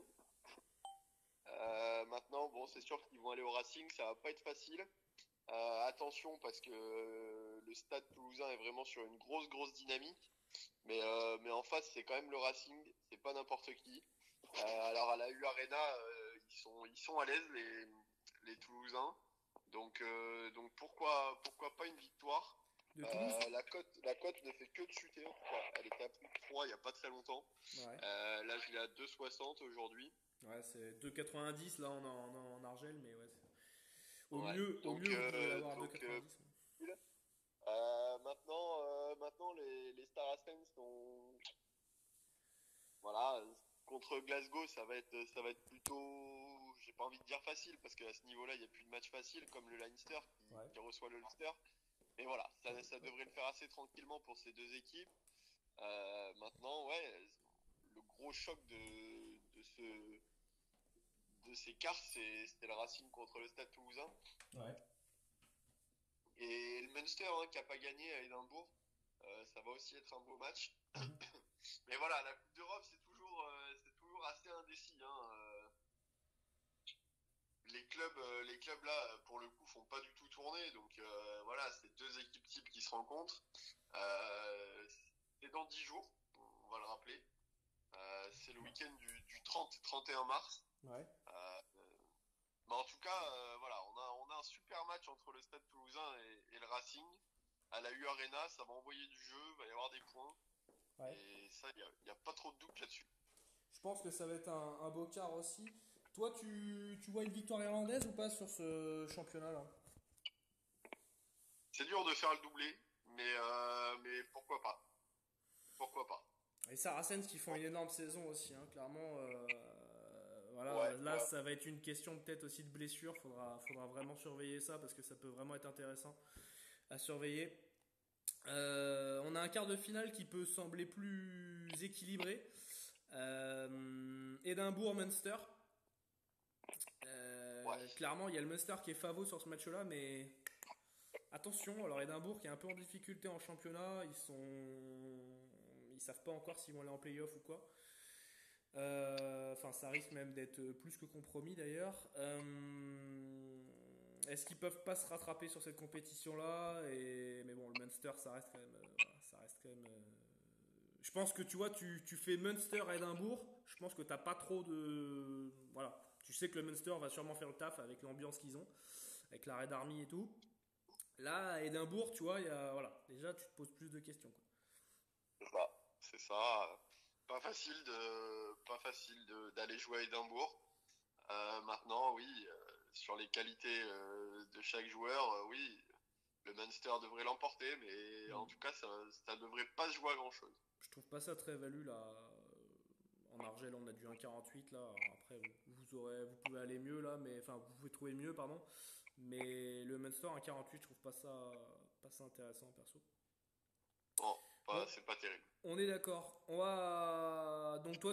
Maintenant, bon, c'est sûr qu'ils vont aller au Racing, ça va pas être facile. Attention parce que le Stade Toulousain est vraiment sur une grosse dynamique. Mais en face, c'est quand même le Racing, c'est pas n'importe qui. Alors à la U Arena, ils sont à l'aise les Toulousains. Donc pourquoi pas une victoire. De Toulouse? La cote ne fait que de chuter, en tout cas. Elle était à plus de 3 il y a pas très longtemps. Ouais. Là, je l'ai à 2,60 aujourd'hui. Ouais, c'est 2,90 là en Argel, mais ouais. Au Ouais. mieux, au Donc, mieux, vous devez l'avoir à donc 2,90. maintenant, les Saracens sont, voilà, contre Glasgow, ça va être plutôt, j'ai pas envie de dire facile, parce qu'à ce niveau-là, il n'y a plus de match facile, comme le Leinster Ouais. qui reçoit le Ulster. Mais voilà, ça devrait le faire assez tranquillement pour ces deux équipes. Maintenant, ouais, le gros choc de ces quarts, c'est le Racing contre le Stade Toulousain. Ouais. Et le Munster, hein, qui n'a pas gagné à Édimbourg, ça va aussi être un beau match. Mais voilà, la Coupe d'Europe, c'est toujours assez indécis, hein. Les clubs là, pour le coup, font pas du tout tourner. Donc voilà, c'est deux équipes types qui se rencontrent. Euh, c'est dans 10 jours, on va le rappeler. C'est le week-end du 30-31 mars. Ouais. Euh, mais en tout cas, voilà, on a un super match entre le Stade Toulousain et le Racing. À la U Arena, ça va envoyer du jeu, il va y avoir des points. Ouais. Et ça, il y a pas trop de doute là-dessus. Je pense que ça va être un beau quart aussi. Toi, tu vois une victoire irlandaise ou pas sur ce championnat-là? C'est dur de faire le doublé, mais pourquoi pas. Et Saracens qui font une énorme saison aussi, hein, clairement. Voilà, Ouais, là ouais. ça va être une question peut-être aussi de blessure. Faudra vraiment surveiller ça parce que ça peut vraiment être intéressant à surveiller. On a un quart de finale qui peut sembler plus équilibré. Édimbourg-Munster. Ouais. Clairement, il y a le Munster qui est favori sur ce match-là, mais attention. Alors Édimbourg qui est un peu en difficulté en championnat, ils savent pas encore s'ils vont aller en play-off ou quoi. Enfin, ça risque même d'être plus que compromis d'ailleurs. Est-ce qu'ils peuvent pas se rattraper sur cette compétition-là? Mais bon, le Munster, ça reste quand même, voilà, ça reste quand même. Je pense que tu vois, tu fais Munster à Édimbourg. Je pense que t'as pas trop de, voilà. Tu sais que le Munster va sûrement faire le taf avec l'ambiance qu'ils ont, avec la Red Army et tout. Là, à Édimbourg, tu vois, voilà, déjà tu te poses plus de questions, quoi. C'est ça. C'est ça. Pas facile d'aller jouer à Édimbourg. Maintenant, oui, sur les qualités de chaque joueur, oui, le Munster devrait l'emporter, mais en Hmm. tout cas, ça devrait pas se jouer à grand-chose. Je trouve pas ça très valu là. En Argel, on a du 1,48 là. Alors après, vous pouvez aller mieux là, mais enfin, vous pouvez trouver mieux, pardon. Mais le Munster 1,48, je trouve pas ça intéressant perso. Bon, Bon, c'est pas terrible. on est d'accord. Donc toi,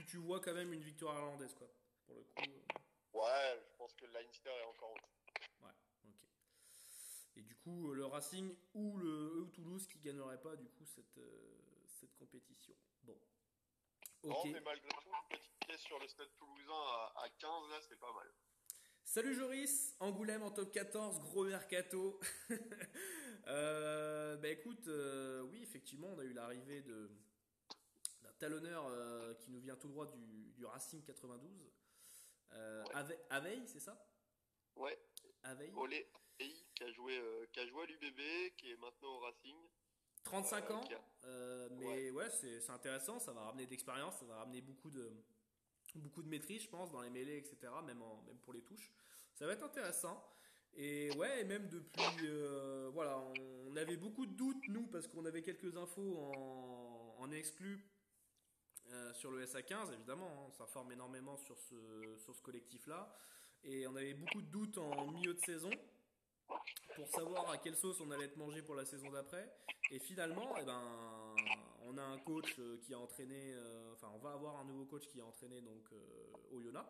tu vois quand même une victoire irlandaise quoi. Pour le coup, Ouais, je pense que le Leinster est encore au-dessus. ouais, ok. Et du coup, le Racing ou Toulouse qui gagnerait pas du coup cette compétition. Bon, ok. Non, mais malgré tout, une petite pièce sur le stade toulousain à 15, là, c'est pas mal. Salut Joris, Angoulême en top 14, gros mercato. Bah écoute, oui, effectivement, on a eu l'arrivée d'un talonneur qui nous vient tout droit du Racing 92. Ouais. Aveil, c'est ça? Ouais, Aveil. Olé Hey, qui a joué à l'UBB, qui est maintenant au Racing. 35 ans, Qui a... Ouais, mais ouais, c'est intéressant, ça va ramener de l'expérience, ça va ramener beaucoup de maîtrise, je pense, dans les mêlées, etc., même pour les touches. Ça va être intéressant. Et ouais, et même depuis, voilà, on avait beaucoup de doutes, nous, parce qu'on avait quelques infos en exclu sur le SA15, évidemment, hein, on s'informe énormément sur ce collectif-là. Et on avait beaucoup de doutes en milieu de saison pour savoir à quelle sauce on allait être mangé pour la saison d'après. Et finalement, eh ben, on a un coach qui a entraîné, enfin, on va avoir un nouveau coach qui a entraîné donc Oyonnax,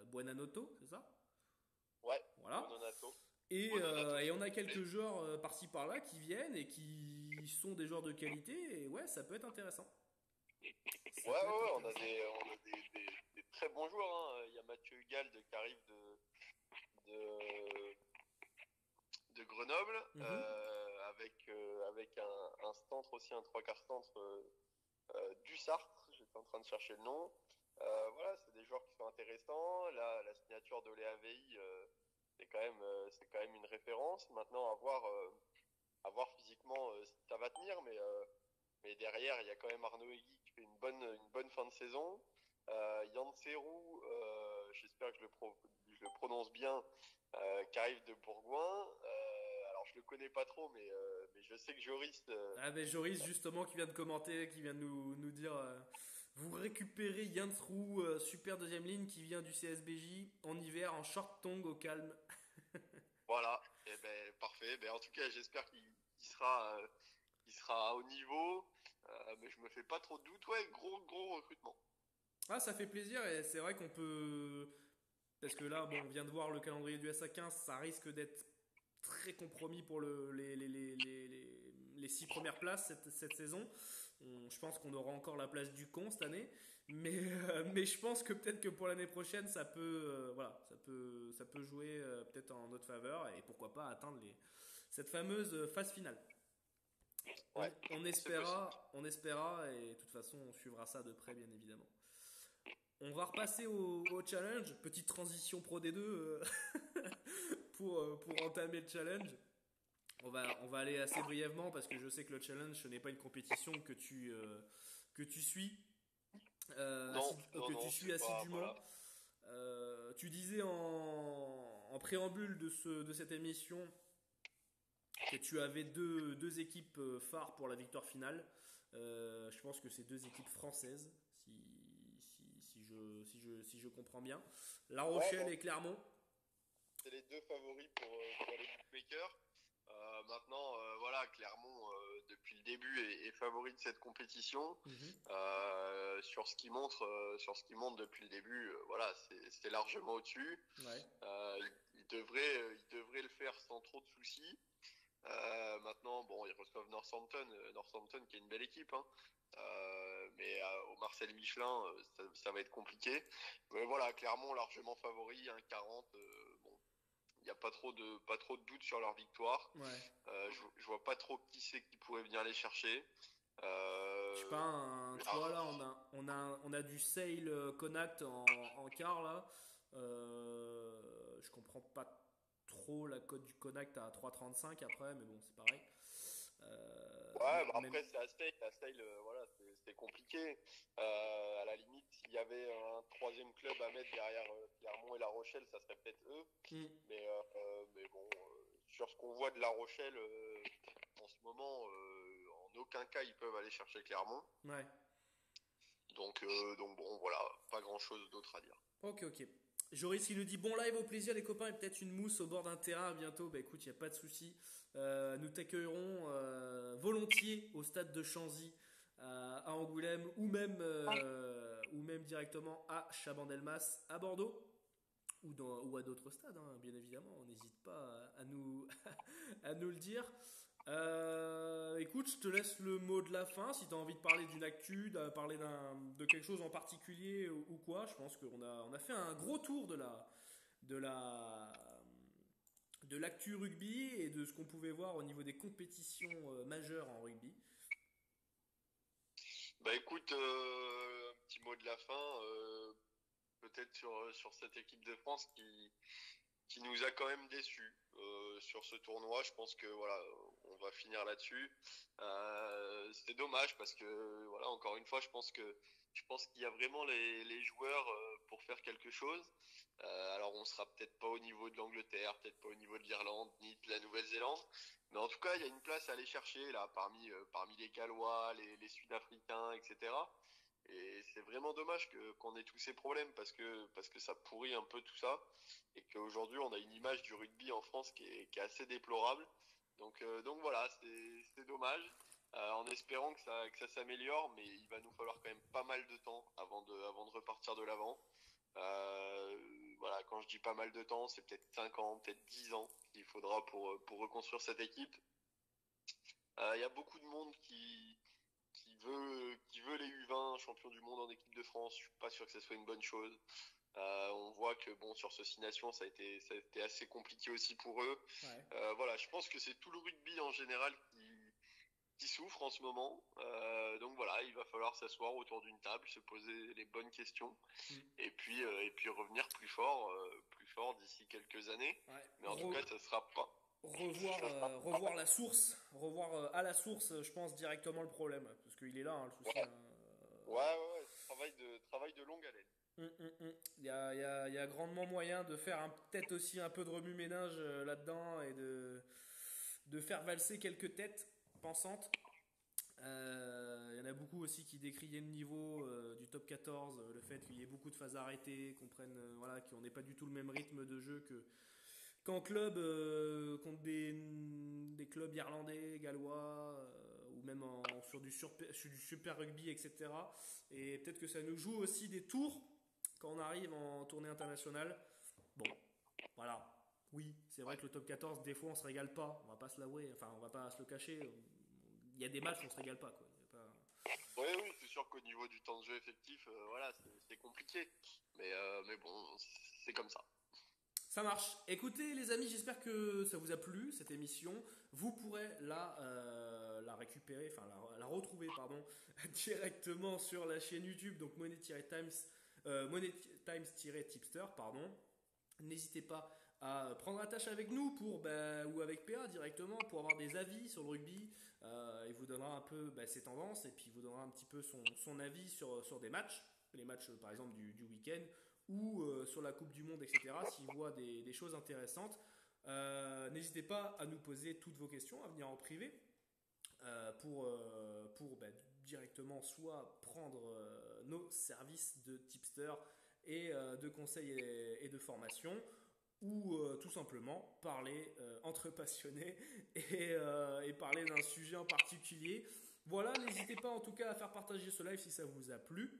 Buonanotte, c'est ça? ouais, Voilà. Buononato. Et on a Et- quelques joueurs par-ci par-là qui viennent et qui sont des joueurs de qualité. Et ouais, ça peut être intéressant. Ouais, Ça ouais, peut être ouais, intéressant. on a des très bons joueurs, hein. Il y a Mathieu Hugal qui arrive de, de Grenoble, Mhm. avec un centre aussi, un trois quarts centre du Sartre. J'étais en train de chercher le nom. Voilà, c'est des joueurs qui sont intéressants. Là, la signature de Léa VI, c'est quand même une référence. Maintenant, à voir physiquement si ça va tenir, mais derrière, il y a quand même Arnaud Egui qui fait une bonne fin de saison. Yann Serrou, j'espère que je le prononce bien, qui arrive de Bourgoin. Alors, je le connais pas trop, mais je sais que Joris, Ah ben Joris justement qui vient de commenter, qui vient de nous dire vous récupérez Yann Roux, super deuxième ligne qui vient du CSBJ en hiver en short tongue au calme. voilà, et ben parfait. Ben, en tout cas, j'espère qu'il sera à haut niveau, mais je me fais pas trop de doutes. Ouais, gros recrutement. Ah ça fait plaisir et c'est vrai qu'on peut... Parce que là, bon, on vient de voir le calendrier du SA15, ça risque d'être très compromis pour les 6 premières places cette saison. Je pense qu'on aura encore la place du con cette année, mais je pense que peut-être que pour l'année prochaine, voilà, ça peut jouer peut-être en notre faveur et pourquoi pas atteindre cette fameuse phase finale. Ouais, c'est possible. On espéra et de toute façon, on suivra ça de près, bien évidemment. On va repasser au challenge. Petite transition Pro D2 pour entamer le challenge. On va aller assez brièvement parce que je sais que le challenge ce n'est pas une compétition que tu suis que tu Non, suis c'est pas, assidûment. voilà. Tu disais en préambule de cette émission que tu avais deux équipes phares pour la victoire finale. Je pense que c'est deux équipes françaises, si je comprends bien. La Ouais, Rochelle et Clermont. c'est les deux favoris pour les bookmakers. Maintenant, voilà, Clermont, depuis le début, est favori de cette compétition. Mhm. Sur ce qu'il montre depuis le début, voilà, c'est largement au-dessus. Ouais. Il devrait le faire sans trop de soucis. Maintenant, bon, ils reçoivent Northampton qui est une belle équipe, hein. Mais au Marcel Michelin, ça va être compliqué. Mais voilà, Clermont largement favori, 1,40. Bon, il n'y a pas trop de doute sur leur victoire. Ouais. Je vois pas trop qui c'est qui pourrait venir les chercher. Je sais pas, tu vois là, on a du Sale Connacht en quart là. Je comprends pas trop la cote du Connacht à 3,35 après, mais bon, c'est pareil. Ouais, bah Même. après c'est à Style, voilà, c'est compliqué. À la limite, s'il y avait un troisième club à mettre derrière Clermont et La Rochelle, ça serait peut-être eux. Hmm. Mais bon, sur ce qu'on voit de La Rochelle en ce moment, en aucun cas ils peuvent aller chercher Clermont. Ouais. Donc bon, voilà, pas grand-chose d'autre à dire. Ok, ok. Joris, il nous dit bon live au plaisir, les copains, et peut-être une mousse au bord d'un terrain bientôt. Bah écoute, il n'y a pas de souci. Nous t'accueillerons volontiers au stade de Chanzy à Angoulême ou même directement à Chabandelmas à Bordeaux ou à d'autres stades, hein, bien évidemment. On n'hésite pas à nous, à nous le dire. Écoute, je te laisse le mot de la fin. Si tu as envie de parler d'une actu, de parler de quelque chose en particulier ou quoi, je pense on a fait un gros tour de la, de l'actu rugby et de ce qu'on pouvait voir au niveau des compétitions majeures en rugby. Bah écoute, un petit mot de la fin, peut-être sur cette équipe de France qui nous a quand même déçus sur ce tournoi. Je pense que voilà, on va finir là-dessus. C'est dommage parce que voilà, encore une fois, je pense qu'il y a vraiment les joueurs pour faire quelque chose. Alors on sera peut-être pas au niveau de l'Angleterre, peut-être pas au niveau de l'Irlande ni de la Nouvelle-Zélande, mais en tout cas il y a une place à aller chercher là parmi les Gallois, les Sud-Africains, etc. Et c'est vraiment dommage qu'on ait tous ces problèmes parce que ça pourrit un peu tout ça et qu'aujourd'hui on a une image du rugby en France qui est assez déplorable. Donc voilà, c'est dommage. En espérant que ça s'améliore, mais il va nous falloir quand même pas mal de temps avant de repartir de l'avant. Euh, voilà, quand je dis pas mal de temps, c'est peut-être 5 ans, peut-être 10 ans qu'il faudra pour reconstruire cette équipe. Il y a beaucoup de monde qui veut les U20 champions du monde en équipe de France. Je suis pas sûr que ce soit une bonne chose. On voit que bon sur ce 6 Nations ça a été assez compliqué aussi pour eux. Ouais. Voilà, je pense que c'est tout le rugby en général qui souffre en ce moment. Donc voilà, il va falloir s'asseoir autour d'une table, se poser les bonnes questions Mm. et puis revenir plus fort d'ici quelques années. Ouais. Mais en tout cas, ça sera pas. Ça sera Revoir la source, revoir à la source, je pense directement le problème, parce qu'il est là, hein, le souci. ouais, Hein. ouais, travail de longue haleine. Il y a grandement moyen de faire peut-être aussi un peu de remue-ménage là-dedans et de faire valser quelques têtes pensantes. Il y en a beaucoup aussi qui décriaient le niveau du top 14, le fait qu'il y ait beaucoup de phases arrêtées, voilà, qu'on n'ait pas du tout le même rythme de jeu qu'en club, contre des clubs irlandais, gallois, ou même sur du super rugby, etc. Et peut-être que ça nous joue aussi des tours quand on arrive en tournée internationale. Bon, voilà. Oui, c'est vrai que le top 14, des fois, on se régale pas. On va pas se l'avouer. Enfin, on va pas se le cacher. Il y a des matchs où on se régale pas, quoi. Il y a pas- Oui, c'est sûr qu'au niveau du temps de jeu effectif, voilà, c'est compliqué. Mais bon, c'est comme ça. Ça marche. Écoutez, les amis, j'espère que ça vous a plu, cette émission. Vous pourrez la récupérer, enfin la retrouver, pardon, directement sur la chaîne YouTube, donc Money Times-Tipster, pardon. N'hésitez pas à prendre attache avec nous ou avec PA directement pour avoir des avis sur le rugby. Il vous donnera un peu ses tendances et puis il vous donnera un petit peu son avis sur des matchs, les matchs par exemple du week-end ou sur la Coupe du Monde, etc. S'il voit des choses intéressantes. N'hésitez pas à nous poser toutes vos questions, à venir en privé pour directement soit prendre nos services de tipster et de conseils et de formation, ou tout simplement parler entre passionnés et parler d'un sujet en particulier. Voilà, n'hésitez pas en tout cas à faire partager ce live si ça vous a plu.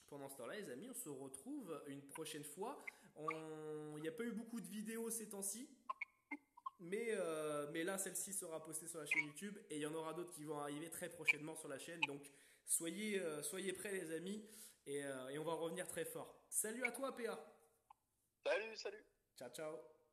Pendant ce temps-là, les amis, on se retrouve une prochaine fois. Il n'y a pas eu beaucoup de vidéos ces temps-ci, mais là, celle-ci sera postée sur la chaîne YouTube et il y en aura d'autres qui vont arriver très prochainement sur la chaîne. Donc, soyez prêts, les amis, et on va revenir très fort. Salut à toi, PA. Salut, salut. Ciao, ciao.